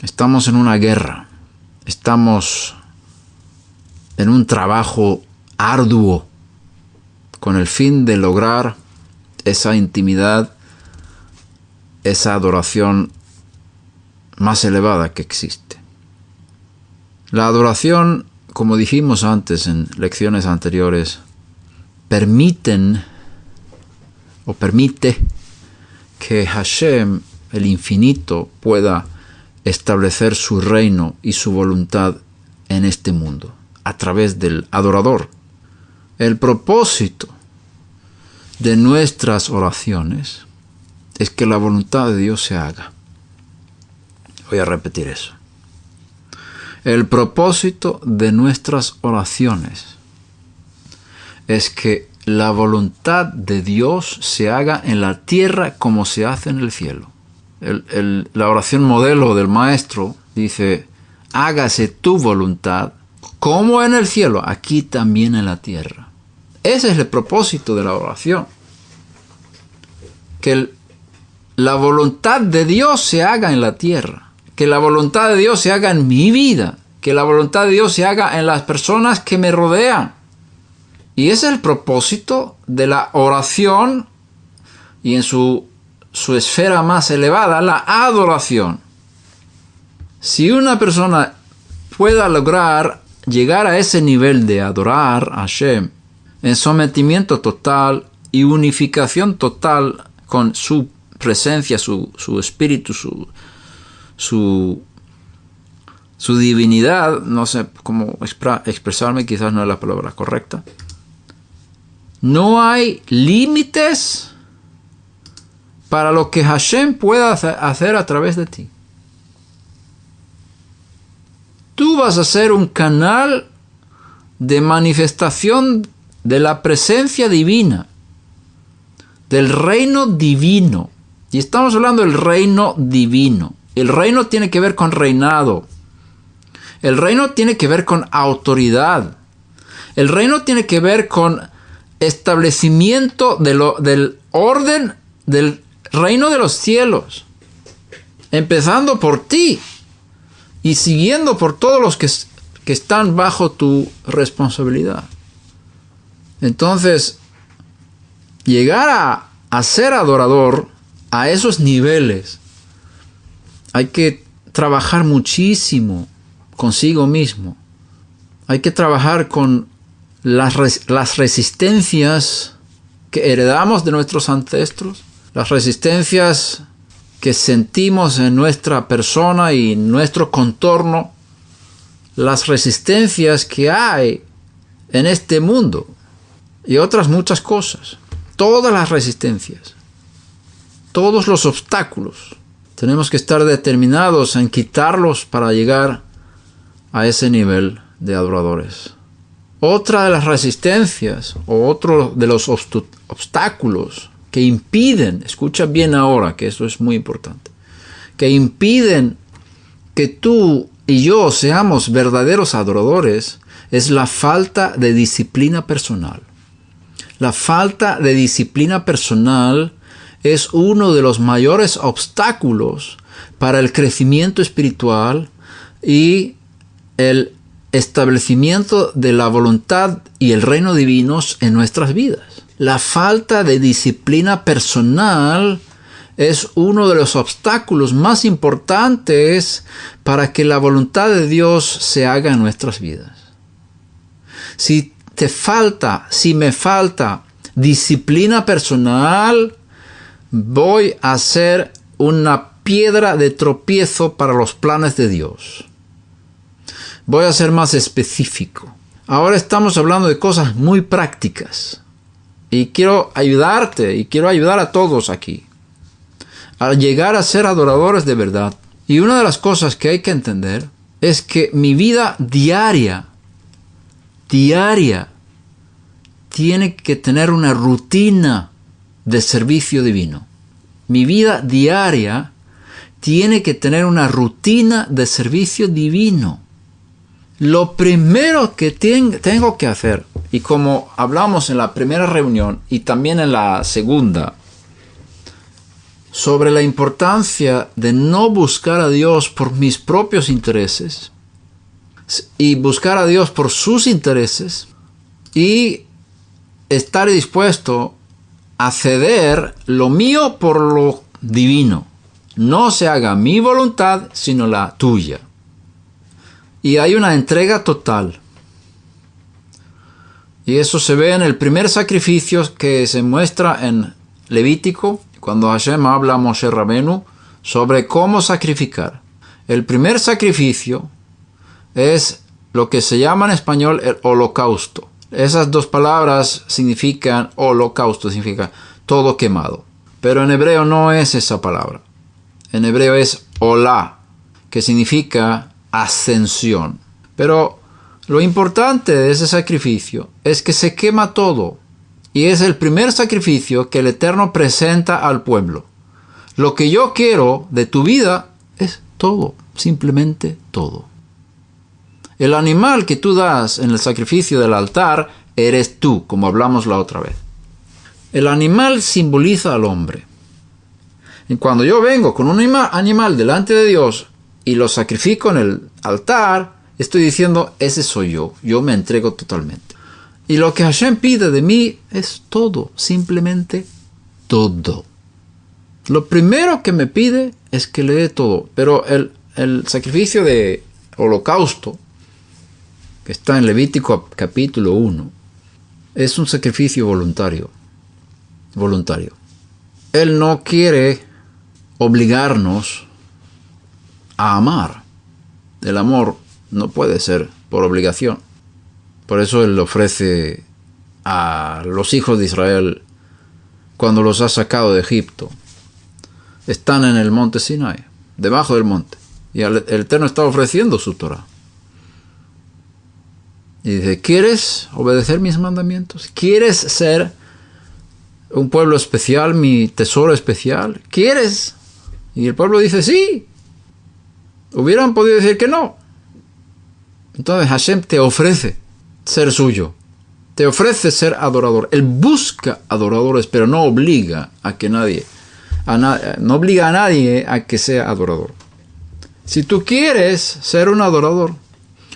estamos en una guerra, estamos en un trabajo arduo con el fin de lograr esa intimidad, esa adoración más elevada que existe. La adoración, como dijimos antes en lecciones anteriores, permite que Hashem, el infinito, pueda establecer su reino y su voluntad en este mundo, a través del adorador. El propósito de nuestras oraciones es que la voluntad de Dios se haga. Voy a repetir eso. El propósito de nuestras oraciones es que la voluntad de Dios se haga en la tierra como se hace en el cielo. La oración modelo del maestro dice, hágase tu voluntad como en el cielo, aquí también en la tierra. Ese es el propósito de la oración. Que la voluntad de Dios se haga en la tierra. Que la voluntad de Dios se haga en mi vida. Que la voluntad de Dios se haga en las personas que me rodean. Y ese es el propósito de la oración y en su esfera más elevada, la adoración. Si una persona pueda lograr llegar a ese nivel de adorar a Hashem en sometimiento total y unificación total con su presencia, su espíritu, su divinidad, no sé cómo expresarme, quizás no es la palabra correcta, No hay límites para lo que Hashem pueda hacer a través de ti. Tú vas a ser un canal de manifestación de la presencia divina, del reino divino. Y estamos hablando del reino divino. El reino tiene que ver con reinado. El reino tiene que ver con autoridad. El reino tiene que ver con establecimiento del orden del reino de los cielos. Empezando por ti y siguiendo por todos los que están bajo tu responsabilidad. Entonces, llegar a ser adorador a esos niveles, hay que trabajar muchísimo consigo mismo. Hay que trabajar con las resistencias que heredamos de nuestros ancestros, las resistencias que sentimos en nuestra persona y nuestro contorno, las resistencias que hay en este mundo y otras muchas cosas. Todas las resistencias, todos los obstáculos, tenemos que estar determinados en quitarlos para llegar a ese nivel de adoradores. Otra de las resistencias o otro de los obstáculos que impiden, escucha bien ahora que eso es muy importante, que impiden que tú y yo seamos verdaderos adoradores es la falta de disciplina personal. La falta de disciplina personal es uno de los mayores obstáculos para el crecimiento espiritual y el establecimiento de la voluntad y el reino divinos en nuestras vidas. La falta de disciplina personal es uno de los obstáculos más importantes para que la voluntad de Dios se haga en nuestras vidas. Si me falta disciplina personal, voy a ser una piedra de tropiezo para los planes de Dios. Voy a ser más específico. Ahora estamos hablando de cosas muy prácticas. Y quiero ayudarte y quiero ayudar a todos aquí a llegar a ser adoradores de verdad. Y una de las cosas que hay que entender es que mi vida diaria, tiene que tener una rutina de servicio divino. Mi vida diaria tiene que tener una rutina de servicio divino. Lo primero que tengo que hacer, y como hablamos en la primera reunión y también en la segunda, sobre la importancia de no buscar a Dios por mis propios intereses y buscar a Dios por sus intereses y estar dispuesto a ceder lo mío por lo divino. No se haga mi voluntad, sino la tuya. Y hay una entrega total. Y eso se ve en el primer sacrificio que se muestra en Levítico, cuando Hashem habla a Moshe Rabenu sobre cómo sacrificar. El primer sacrificio es lo que se llama en español el holocausto. Esas dos palabras significan holocausto, significa todo quemado. Pero en hebreo no es esa palabra. En hebreo es olá, que significa ascensión. Pero lo importante de ese sacrificio es que se quema todo. Y es el primer sacrificio que el Eterno presenta al pueblo. Lo que yo quiero de tu vida es todo, simplemente todo. El animal que tú das en el sacrificio del altar eres tú, como hablamos la otra vez. El animal simboliza al hombre. Y cuando yo vengo con un animal delante de Dios y lo sacrifico en el altar, estoy diciendo, ese soy yo me entrego totalmente. Y lo que Hashem pide de mí es todo, simplemente todo. Lo primero que me pide es que le dé todo. Pero el sacrificio de holocausto, que está en Levítico capítulo 1, es un sacrificio voluntario. Él no quiere obligarnos a amar. El amor no puede ser por obligación. Por eso Él ofrece a los hijos de Israel cuando los ha sacado de Egipto. Están en el monte Sinai, debajo del monte, y el Eterno está ofreciendo su Torah. Y dice, ¿quieres obedecer mis mandamientos? ¿Quieres ser un pueblo especial, mi tesoro especial? ¿Quieres? Y el pueblo dice, sí. Hubieran podido decir que no. Entonces Hashem te ofrece ser suyo. Te ofrece ser adorador. Él busca adoradores, pero no obliga a que no obliga a nadie a que sea adorador. Si tú quieres ser un adorador,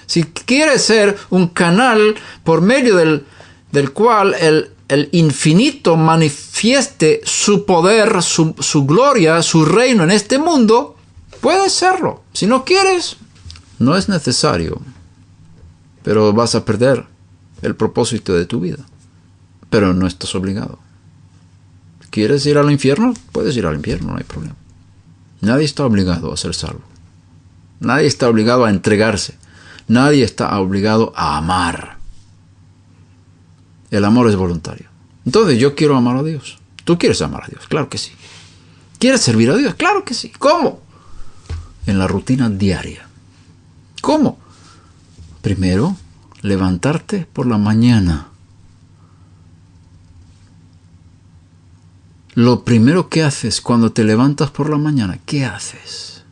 si quieres ser un canal por medio del cual el infinito manifieste su poder, su gloria, su reino en este mundo, puedes serlo. Si no quieres, no es necesario. Pero vas a perder el propósito de tu vida. Pero no estás obligado. ¿Quieres ir al infierno? Puedes ir al infierno, no hay problema. Nadie está obligado a ser salvo. Nadie está obligado a entregarse. Nadie está obligado a amar. El amor es voluntario. Entonces yo quiero amar a Dios. ¿Tú quieres amar a Dios? Claro que sí. ¿Quieres servir a Dios? Claro que sí. ¿Cómo? En la rutina diaria. ¿Cómo? Primero, levantarte por la mañana. Lo primero que haces cuando te levantas por la mañana, ¿qué haces?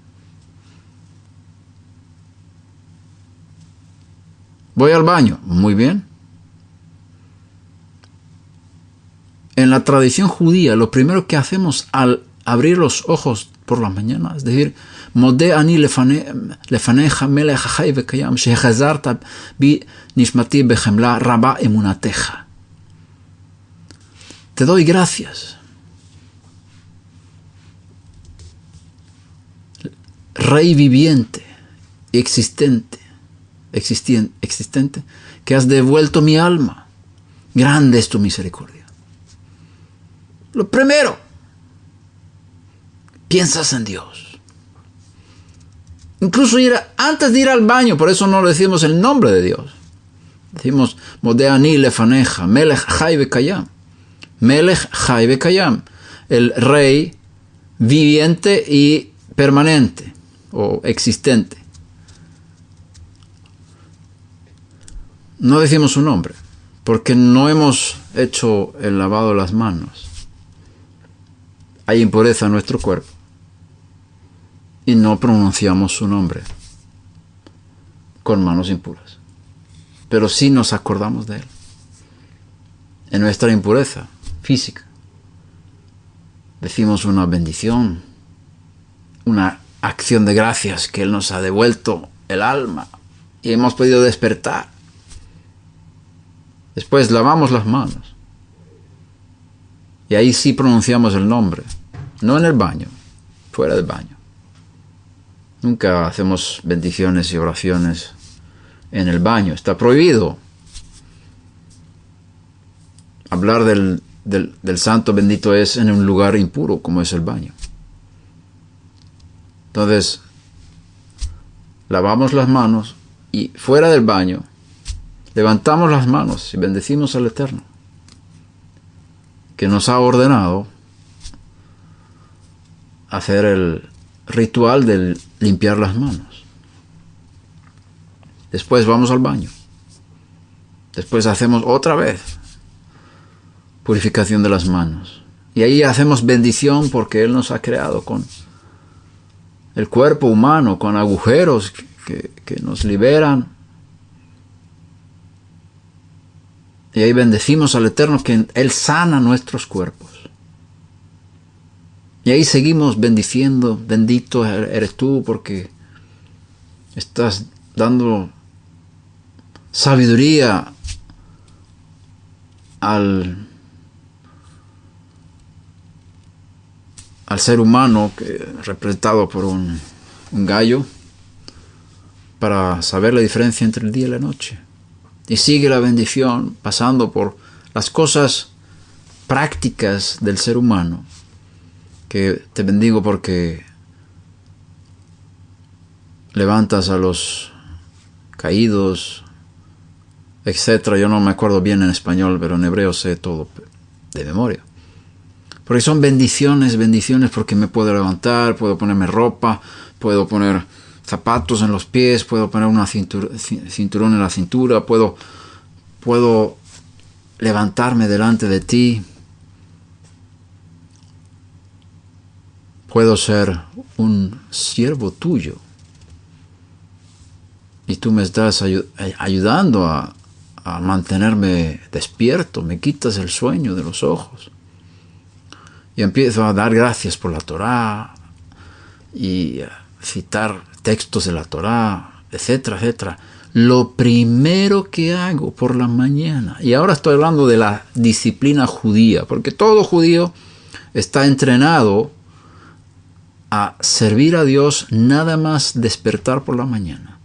Voy al baño. Muy bien. En la tradición judía, lo primero que hacemos al abrir los ojos por la mañana es decir, Modé ani lefaneja melech hachai vekayam shehazarta bi nishmati bechemla rabba emunateja. Te doy gracias, Rey viviente y existente, que has devuelto mi alma. Grande es tu misericordia. Lo primero, piensas en Dios. Incluso antes de ir al baño, por eso no le decimos el nombre de Dios. Decimos, Modeani lefaneja, Melech Chai Vekayam. Melech Chai Vekayam, el rey viviente y permanente, o existente. No decimos su nombre, porque no hemos hecho el lavado de las manos. Hay impureza en nuestro cuerpo. Y no pronunciamos su nombre con manos impuras. Pero sí nos acordamos de él. En nuestra impureza física. Decimos una bendición, una acción de gracias que él nos ha devuelto el alma y hemos podido despertar. Después lavamos las manos. Y ahí sí pronunciamos el nombre. No en el baño, fuera del baño. Nunca hacemos bendiciones y oraciones en el baño. Está prohibido. Hablar del santo bendito es en un lugar impuro como es el baño. Entonces, lavamos las manos y fuera del baño levantamos las manos y bendecimos al Eterno, que nos ha ordenado hacer el ritual de limpiar las manos. Después vamos al baño. Después hacemos otra vez purificación de las manos. Y ahí hacemos bendición porque Él nos ha creado con el cuerpo humano, con agujeros que nos liberan. Y ahí bendecimos al Eterno que Él sana nuestros cuerpos. Y ahí seguimos bendiciendo, bendito eres tú porque estás dando sabiduría al ser humano representado por un gallo para saber la diferencia entre el día y la noche. Y sigue la bendición pasando por las cosas prácticas del ser humano. Que te bendigo porque levantas a los caídos, etcétera. Yo no me acuerdo bien en español, pero en hebreo sé todo de memoria. Porque son bendiciones, bendiciones, porque me puedo levantar, puedo ponerme ropa, puedo poner zapatos en los pies, puedo poner una cinturón en la cintura, puedo levantarme delante de ti. Puedo ser un siervo tuyo. Y tú me estás ayudando a mantenerme despierto, me quitas el sueño de los ojos. Y empiezo a dar gracias por la Torá y a citar textos de la Torá, etcétera, etcétera. Lo primero que hago por la mañana, y ahora estoy hablando de la disciplina judía, porque todo judío está entrenado a servir a Dios nada más despertar por la mañana.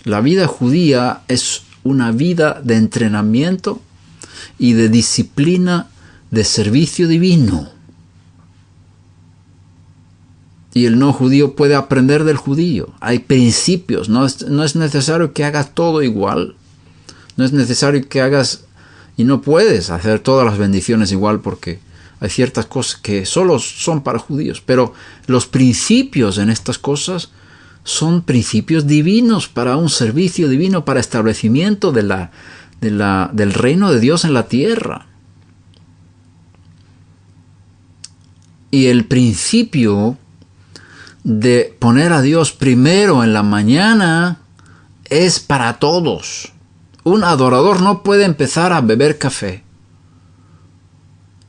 La vida judía es una vida de entrenamiento y de disciplina de servicio divino. Y el no judío puede aprender del judío. Hay principios, no es necesario que hagas todo igual. No es necesario que hagas, y no puedes hacer todas las bendiciones igual, porque hay ciertas cosas que solo son para judíos. Pero los principios en estas cosas son principios divinos para un servicio divino, para establecimiento del reino de Dios en la tierra. Y el principio de poner a Dios primero en la mañana es para todos. Un adorador no puede empezar a beber café.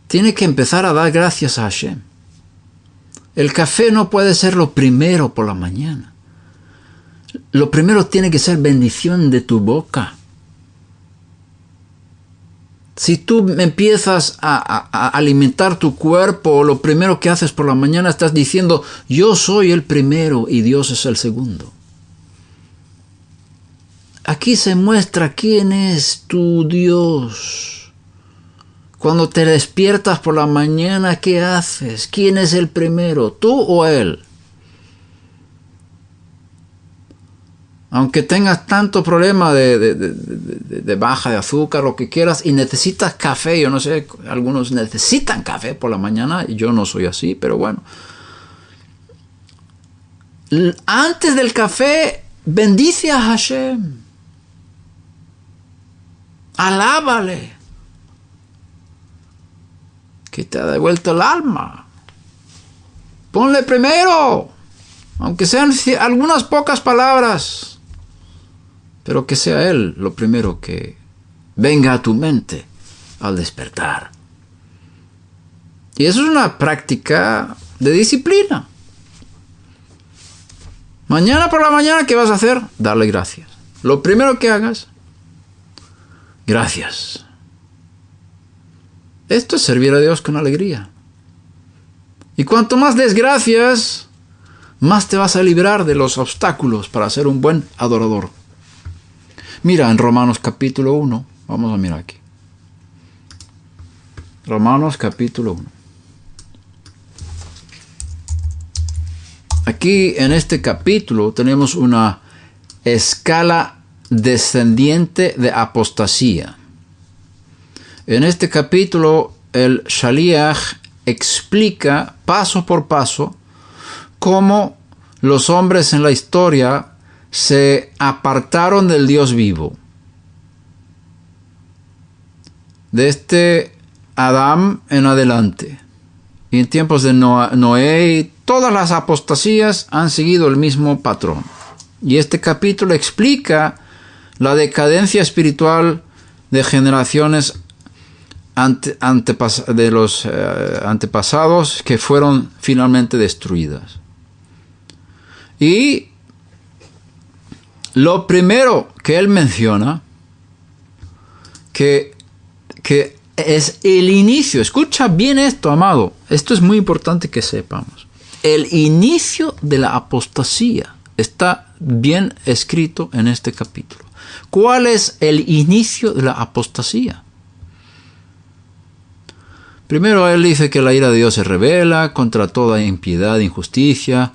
Tiene que empezar a dar gracias a Hashem. El café no puede ser lo primero por la mañana. Lo primero tiene que ser bendición de tu boca. Si tú empiezas a alimentar tu cuerpo, lo primero que haces por la mañana estás diciendo, yo soy el primero y Dios es el segundo. Aquí se muestra quién es tu Dios. Cuando te despiertas por la mañana, ¿qué haces? ¿Quién es el primero, tú o Él? Aunque tengas tanto problema de baja de azúcar, lo que quieras, y necesitas café, yo no sé, algunos necesitan café por la mañana, y yo no soy así, pero bueno. Antes del café, bendice a Hashem. Alábale. Que te ha devuelto el alma. Ponle primero, aunque sean algunas pocas palabras. Pero que sea Él lo primero que venga a tu mente al despertar. Y eso es una práctica de disciplina. Mañana por la mañana, ¿qué vas a hacer? Darle gracias. Lo primero que hagas, gracias. Esto es servir a Dios con alegría. Y cuanto más des gracias, más te vas a librar de los obstáculos para ser un buen adorador. Mira en Romanos capítulo 1, vamos a mirar aquí. Romanos capítulo 1. Aquí en este capítulo tenemos una escala descendiente de apostasía. En este capítulo el Shaliach explica paso por paso cómo los hombres en la historia se apartaron del Dios vivo. Desde Adán en adelante. Y en tiempos de Noé, todas las apostasías han seguido el mismo patrón. Y este capítulo explica la decadencia espiritual de generaciones de los antepasados que fueron finalmente destruidas. Y lo primero que él menciona, que es el inicio, escucha bien esto, amado, esto es muy importante que sepamos. El inicio de la apostasía está bien escrito en este capítulo. ¿Cuál es el inicio de la apostasía? Primero él dice que la ira de Dios se revela contra toda impiedad e injusticia.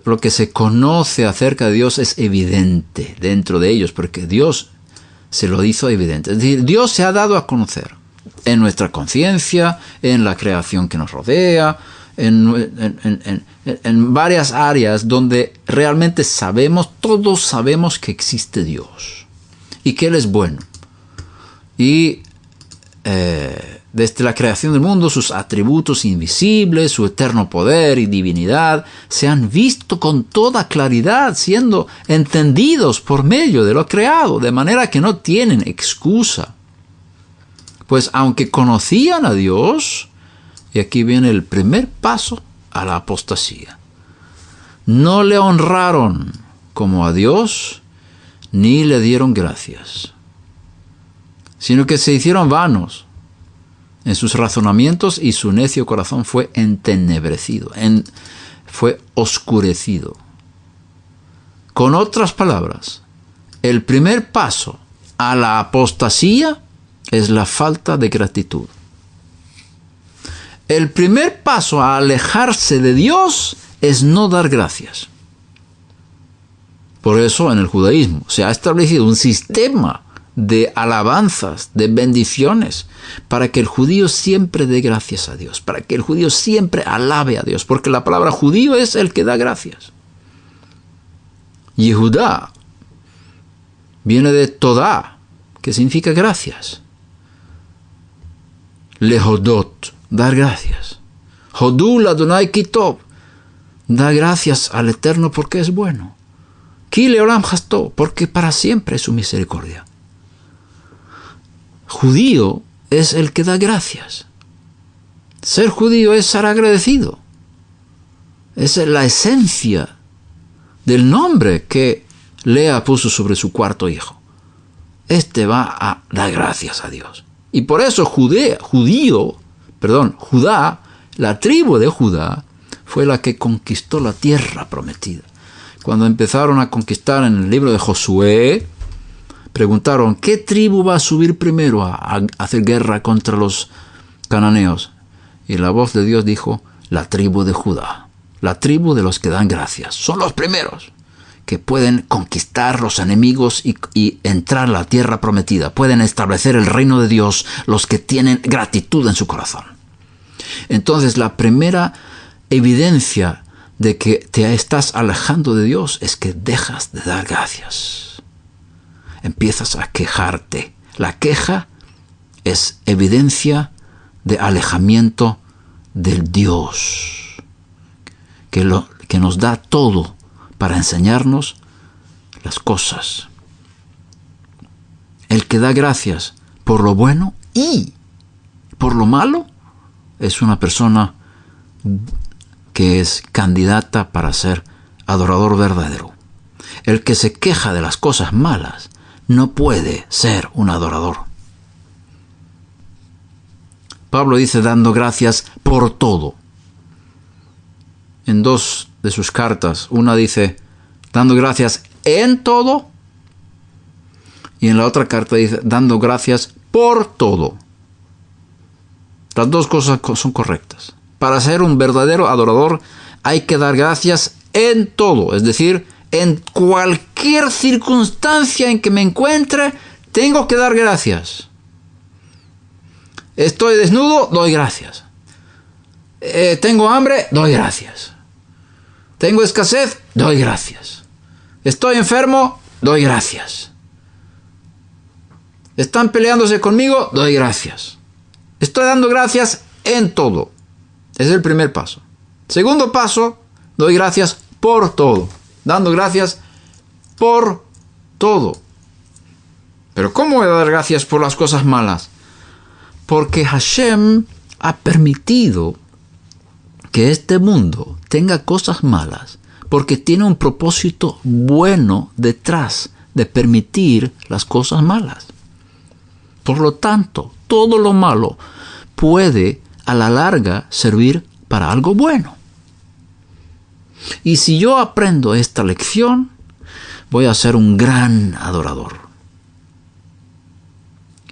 Lo que se conoce acerca de Dios es evidente dentro de ellos, porque Dios se lo hizo evidente. Es decir, Dios se ha dado a conocer en nuestra conciencia, en la creación que nos rodea, en varias áreas donde realmente todos sabemos que existe Dios y que Él es bueno. Y desde la creación del mundo, sus atributos invisibles, su eterno poder y divinidad se han visto con toda claridad, siendo entendidos por medio de lo creado, de manera que no tienen excusa. Pues aunque conocían a Dios, y aquí viene el primer paso a la apostasía, no le honraron como a Dios, ni le dieron gracias, sino que se hicieron vanos en sus razonamientos y su necio corazón fue entenebrecido, fue oscurecido. Con otras palabras, el primer paso a la apostasía es la falta de gratitud. El primer paso a alejarse de Dios es no dar gracias. Por eso en el judaísmo se ha establecido un sistema de alabanzas, de bendiciones, para que el judío siempre dé gracias a Dios, para que el judío siempre alabe a Dios, porque la palabra judío es el que da gracias. Yehudá viene de Todá, que significa gracias. Lehodot, dar gracias. Hodú l'Adonai ki tov, da gracias al Eterno porque es bueno. Ki leolam chastó, porque para siempre es su misericordia. Judío es el que da gracias. Ser judío es ser agradecido. Es la esencia del nombre que Lea puso sobre su cuarto hijo. Este va a dar gracias a Dios. Y por eso Judá, la tribu de Judá, fue la que conquistó la tierra prometida. Cuando empezaron a conquistar en el libro de Josué, preguntaron, ¿qué tribu va a subir primero a hacer guerra contra los cananeos? Y la voz de Dios dijo, la tribu de Judá, la tribu de los que dan gracias. Son los primeros que pueden conquistar los enemigos y entrar a la tierra prometida. Pueden establecer el reino de Dios los que tienen gratitud en su corazón. Entonces, la primera evidencia de que te estás alejando de Dios es que dejas de dar gracias. Empiezas a quejarte. La queja es evidencia de alejamiento del Dios, que nos da todo para enseñarnos las cosas. El que da gracias por lo bueno y por lo malo es una persona que es candidata para ser adorador verdadero. El que se queja de las cosas malas no puede ser un adorador. Pablo dice dando gracias por todo. En dos de sus cartas, una dice dando gracias en todo, y en la otra carta dice dando gracias por todo. Las dos cosas son correctas. Para ser un verdadero adorador hay que dar gracias en todo, es decir, en cualquier circunstancia en que me encuentre, tengo que dar gracias. Estoy desnudo, doy gracias. Tengo hambre, doy gracias. Tengo escasez, doy gracias. Estoy enfermo, doy gracias. Están peleándose conmigo, doy gracias. Estoy dando gracias en todo. Es el primer paso. Segundo paso, doy gracias por todo. Dando gracias por todo. Pero ¿cómo voy a dar gracias por las cosas malas? Porque Hashem ha permitido que este mundo tenga cosas malas, porque tiene un propósito bueno detrás de permitir las cosas malas. Por lo tanto, todo lo malo puede a la larga servir para algo bueno. Y si yo aprendo esta lección, voy a ser un gran adorador.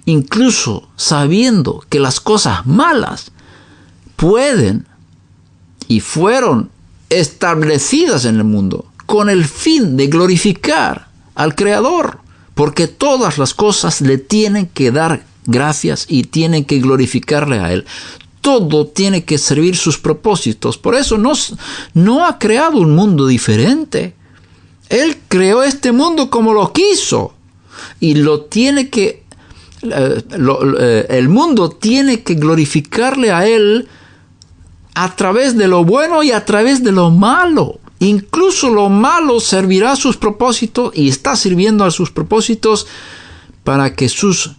Incluso sabiendo que las cosas malas pueden y fueron establecidas en el mundo con el fin de glorificar al Creador, porque todas las cosas le tienen que dar gracias y tienen que glorificarle a Él. Todo tiene que servir sus propósitos. Por eso no ha creado un mundo diferente. Él creó este mundo como lo quiso. Y el mundo tiene que glorificarle a Él a través de lo bueno y a través de lo malo. Incluso lo malo servirá a sus propósitos y está sirviendo a sus propósitos para que su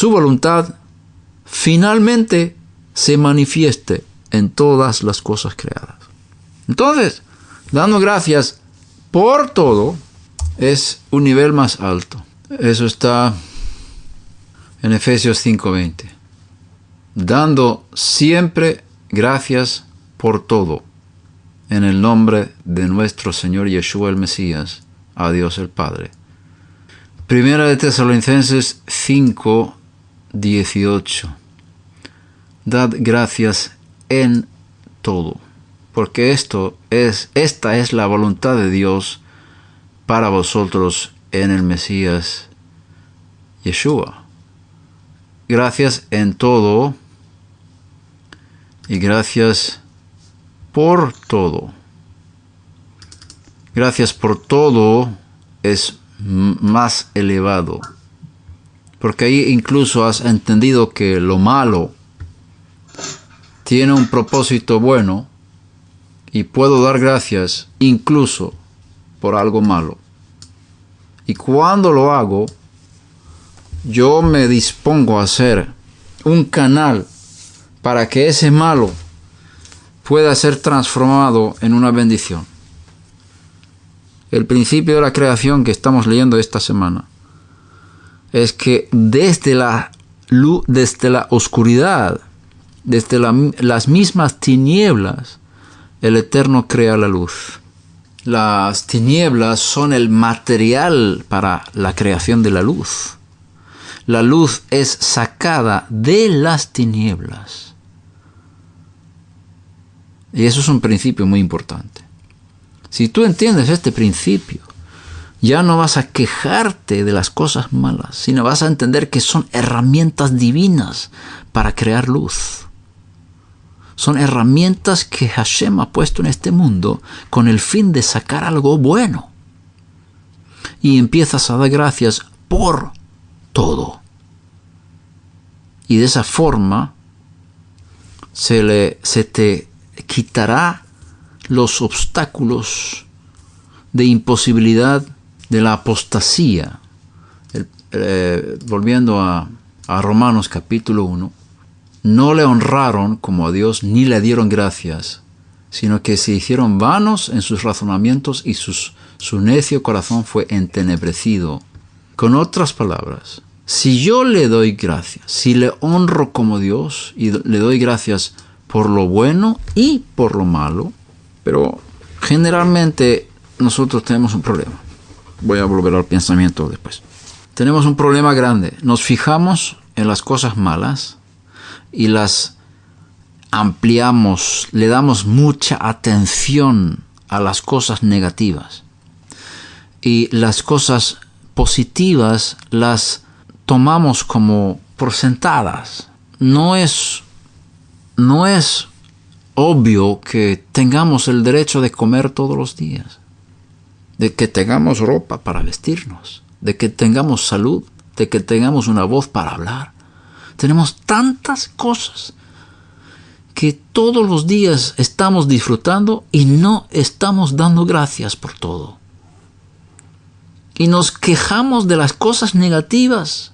voluntad finalmente se manifieste en todas las cosas creadas. Entonces, dando gracias por todo es un nivel más alto. Eso está en Efesios 5:20. Dando siempre gracias por todo, en el nombre de nuestro Señor Yeshua el Mesías, a Dios el Padre. Primera de Tesalonicenses 5:18. Dad gracias en todo, porque esta es la voluntad de Dios para vosotros en el Mesías Yeshua. Gracias en todo y gracias por todo. Gracias por todo es más elevado, porque ahí incluso has entendido que lo malo tiene un propósito bueno y puedo dar gracias incluso por algo malo. Y cuando lo hago, yo me dispongo a ser un canal para que ese malo pueda ser transformado en una bendición. El principio de la creación que estamos leyendo esta semana es que desde la oscuridad, desde las mismas tinieblas, el Eterno crea la luz. Las tinieblas son el material para la creación de la luz. La luz es sacada de las tinieblas. Y eso es un principio muy importante. Si tú entiendes este principio, ya no vas a quejarte de las cosas malas, sino vas a entender que son herramientas divinas para crear luz. Son herramientas que Hashem ha puesto en este mundo con el fin de sacar algo bueno. Y empiezas a dar gracias por todo. Y de esa forma se te quitará los obstáculos de imposibilidad de la apostasía. Volviendo a Romanos capítulo 1, no le honraron como a Dios ni le dieron gracias, sino que se hicieron vanos en sus razonamientos y su necio corazón fue entenebrecido. Con otras palabras, si yo le doy gracias, si le honro como Dios y le doy gracias por lo bueno y por lo malo, pero generalmente nosotros tenemos un problema. Voy a volver al pensamiento después. Tenemos un problema grande. Nos fijamos en las cosas malas y las ampliamos, le damos mucha atención a las cosas negativas. Y las cosas positivas las tomamos como por sentadas. No es obvio que tengamos el derecho de comer todos los días, de que tengamos ropa para vestirnos, de que tengamos salud, de que tengamos una voz para hablar. Tenemos tantas cosas que todos los días estamos disfrutando y no estamos dando gracias por todo. Y nos quejamos de las cosas negativas.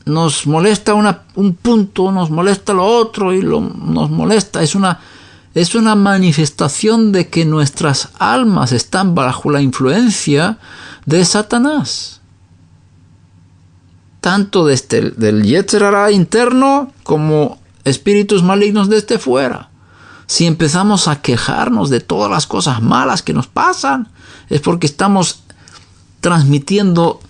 Nos molesta un punto, nos molesta lo otro y nos molesta. Es una manifestación de que nuestras almas están bajo la influencia de Satanás. Tanto desde del Yetzer Hara interno como espíritus malignos desde fuera. Si empezamos a quejarnos de todas las cosas malas que nos pasan, es porque estamos transmitiendo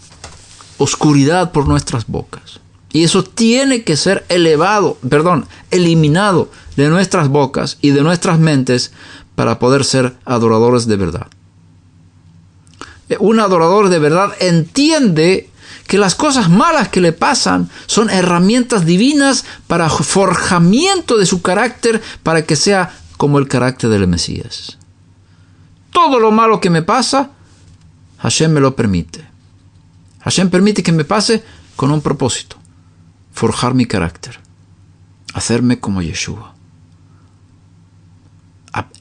oscuridad por nuestras bocas. Y eso tiene que ser eliminado de nuestras bocas y de nuestras mentes para poder ser adoradores de verdad. Un adorador de verdad entiende que las cosas malas que le pasan son herramientas divinas para forjamiento de su carácter, para que sea como el carácter del Mesías. Todo lo malo que me pasa, Hashem me lo permite. Hashem permite que me pase con un propósito: forjar mi carácter, hacerme como Yeshua,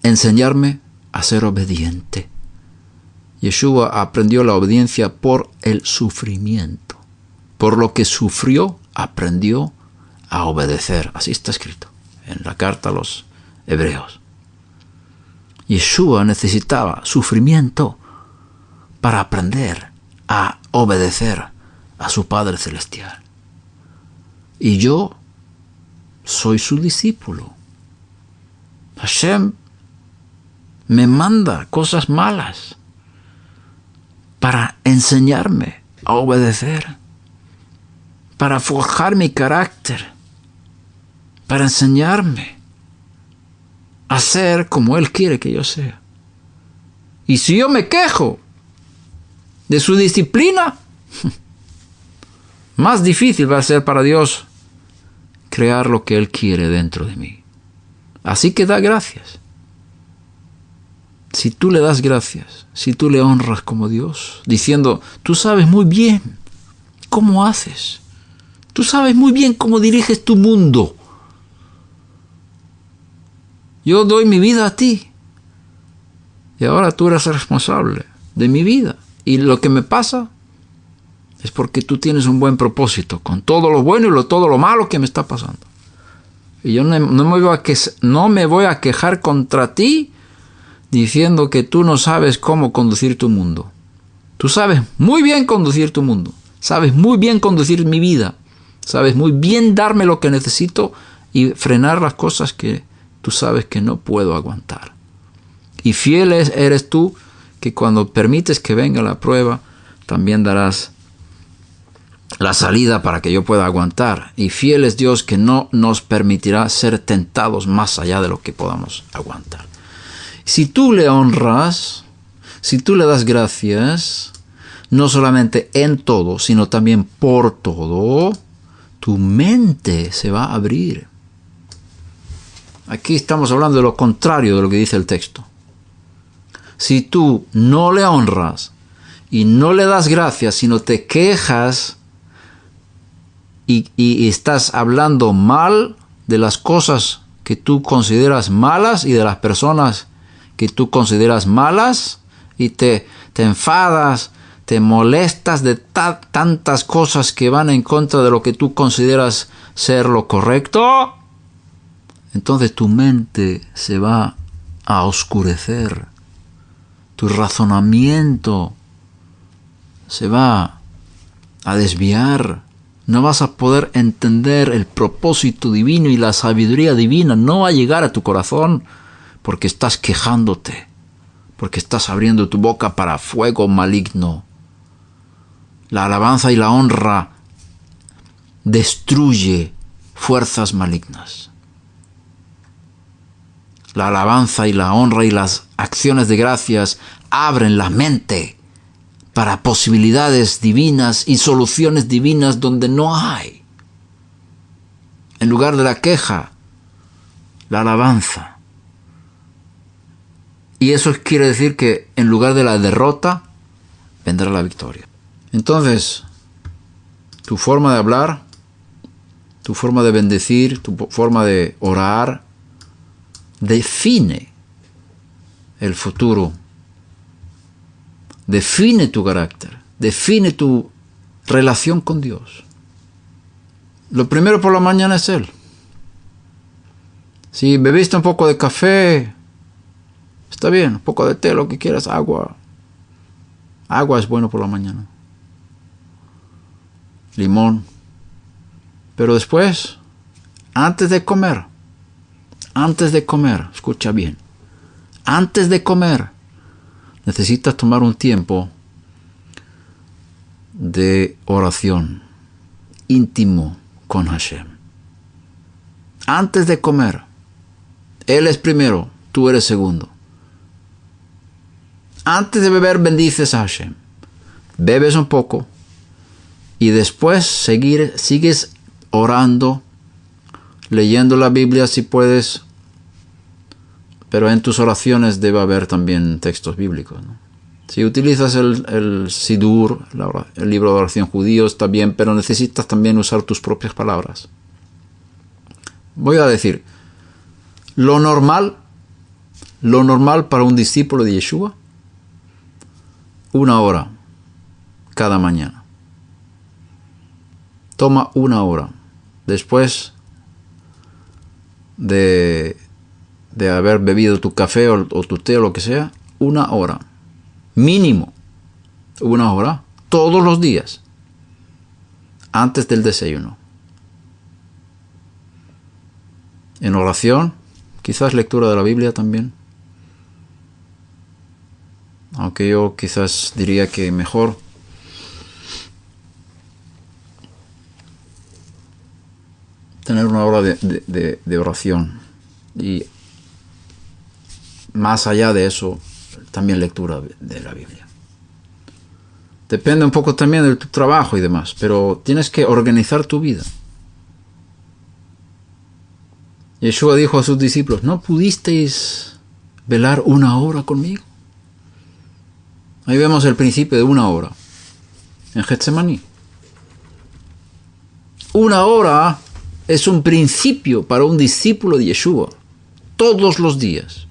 enseñarme a ser obediente. Yeshua aprendió la obediencia por el sufrimiento. Por lo que sufrió, aprendió a obedecer. Así está escrito en la carta a los Hebreos. Yeshua necesitaba sufrimiento para aprender a obedecer a su Padre Celestial. Y yo soy su discípulo. Hashem me manda cosas malas para enseñarme a obedecer, para forjar mi carácter, para enseñarme a ser como Él quiere que yo sea. Y si yo me quejo de su disciplina, más difícil va a ser para Dios crear lo que Él quiere dentro de mí. Así que da gracias. Si tú le das gracias, si tú le honras como Dios, diciendo: tú sabes muy bien cómo haces, tú sabes muy bien cómo diriges tu mundo, yo doy mi vida a ti, y ahora tú eres responsable de mi vida, y lo que me pasa es porque tú tienes un buen propósito con todo lo bueno y todo lo malo que me está pasando. Y yo no me voy a quejar contra ti diciendo que tú no sabes cómo conducir tu mundo. Tú sabes muy bien conducir tu mundo. Sabes muy bien conducir mi vida. Sabes muy bien darme lo que necesito y frenar las cosas que tú sabes que no puedo aguantar. Y fiel eres tú, que cuando permites que venga la prueba, también darás la salida para que yo pueda aguantar. Y fiel es Dios, que no nos permitirá ser tentados más allá de lo que podamos aguantar. Si tú le honras, si tú le das gracias, no solamente en todo, sino también por todo, tu mente se va a abrir. Aquí estamos hablando de lo contrario de lo que dice el texto. Si tú no le honras y no le das gracias, sino te quejas y estás hablando mal de las cosas que tú consideras malas y de las personas que tú consideras malas, y te enfadas, te molestas de tantas cosas que van en contra de lo que tú consideras ser lo correcto, entonces tu mente se va a oscurecer, tu razonamiento se va a desviar, no vas a poder entender el propósito divino, y la sabiduría divina no va a llegar a tu corazón, porque estás quejándote, porque estás abriendo tu boca para fuego maligno. La alabanza y la honra destruye fuerzas malignas. La alabanza y la honra y las acciones de gracias abren la mente para posibilidades divinas y soluciones divinas donde no hay. En lugar de la queja, la alabanza. Y eso quiere decir que en lugar de la derrota, vendrá la victoria. Entonces, tu forma de hablar, tu forma de bendecir, tu forma de orar, define el futuro. Define tu carácter. Define tu relación con Dios. Lo primero por la mañana es Él. Si bebiste un poco de café, está bien, un poco de té, lo que quieras, agua. Agua es bueno por la mañana. Limón. Pero después, antes de comer, escucha bien, antes de comer, necesitas tomar un tiempo de oración íntimo con Hashem. Antes de comer, Él es primero, tú eres segundo. Antes de beber bendices a Hashem. Bebes un poco y después sigues orando, leyendo la Biblia si puedes, pero en tus oraciones debe haber también textos bíblicos, ¿no? Si utilizas el Sidur, el libro de oración judío, está bien, pero necesitas también usar tus propias palabras. Voy a decir, lo normal para un discípulo de Yeshua, 1 hora cada mañana. Toma 1 hora. Después de haber bebido tu café o tu té o lo que sea, 1 hora. Mínimo 1 hora todos los días antes del desayuno. En oración, quizás lectura de la Biblia también. Aunque yo quizás diría que mejor tener 1 hora de oración. Y más allá de eso, también lectura de la Biblia. Depende un poco también de tu trabajo y demás, pero tienes que organizar tu vida. Yeshua dijo a sus discípulos, ¿no pudisteis velar 1 hora conmigo? Ahí vemos el principio de 1 hora en Getsemaní. 1 hora es un principio para un discípulo de Yeshua, todos los días,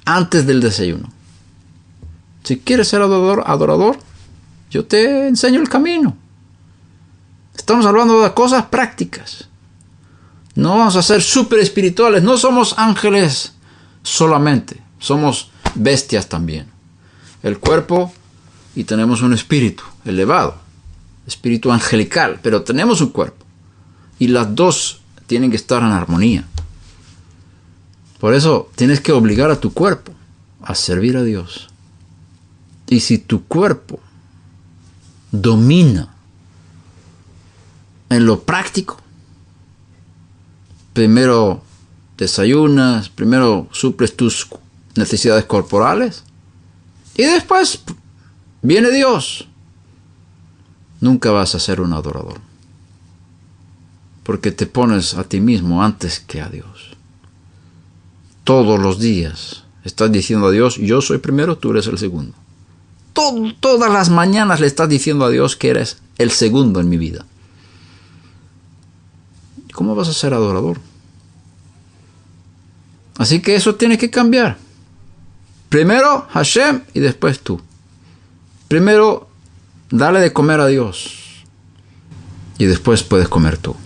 antes del desayuno. Si quieres ser adorador, yo te enseño el camino. Estamos hablando de cosas prácticas. No vamos a ser súper espirituales. No somos ángeles solamente. Somos bestias también. El cuerpo y tenemos un espíritu elevado. Espíritu angelical. Pero tenemos un cuerpo. Y las dos tienen que estar en armonía. Por eso tienes que obligar a tu cuerpo a servir a Dios. Y si tu cuerpo domina en lo práctico, primero desayunas, primero suples tus necesidades corporales y después viene Dios, nunca vas a ser un adorador. Porque te pones a ti mismo antes que a Dios. Todos los días estás diciendo a Dios, yo soy primero, tú eres el segundo. Todas las mañanas le estás diciendo a Dios que eres el segundo en mi vida. ¿Cómo vas a ser adorador? Así que eso tiene que cambiar. Primero Hashem y después tú. Primero dale de comer a Dios y después puedes comer tú.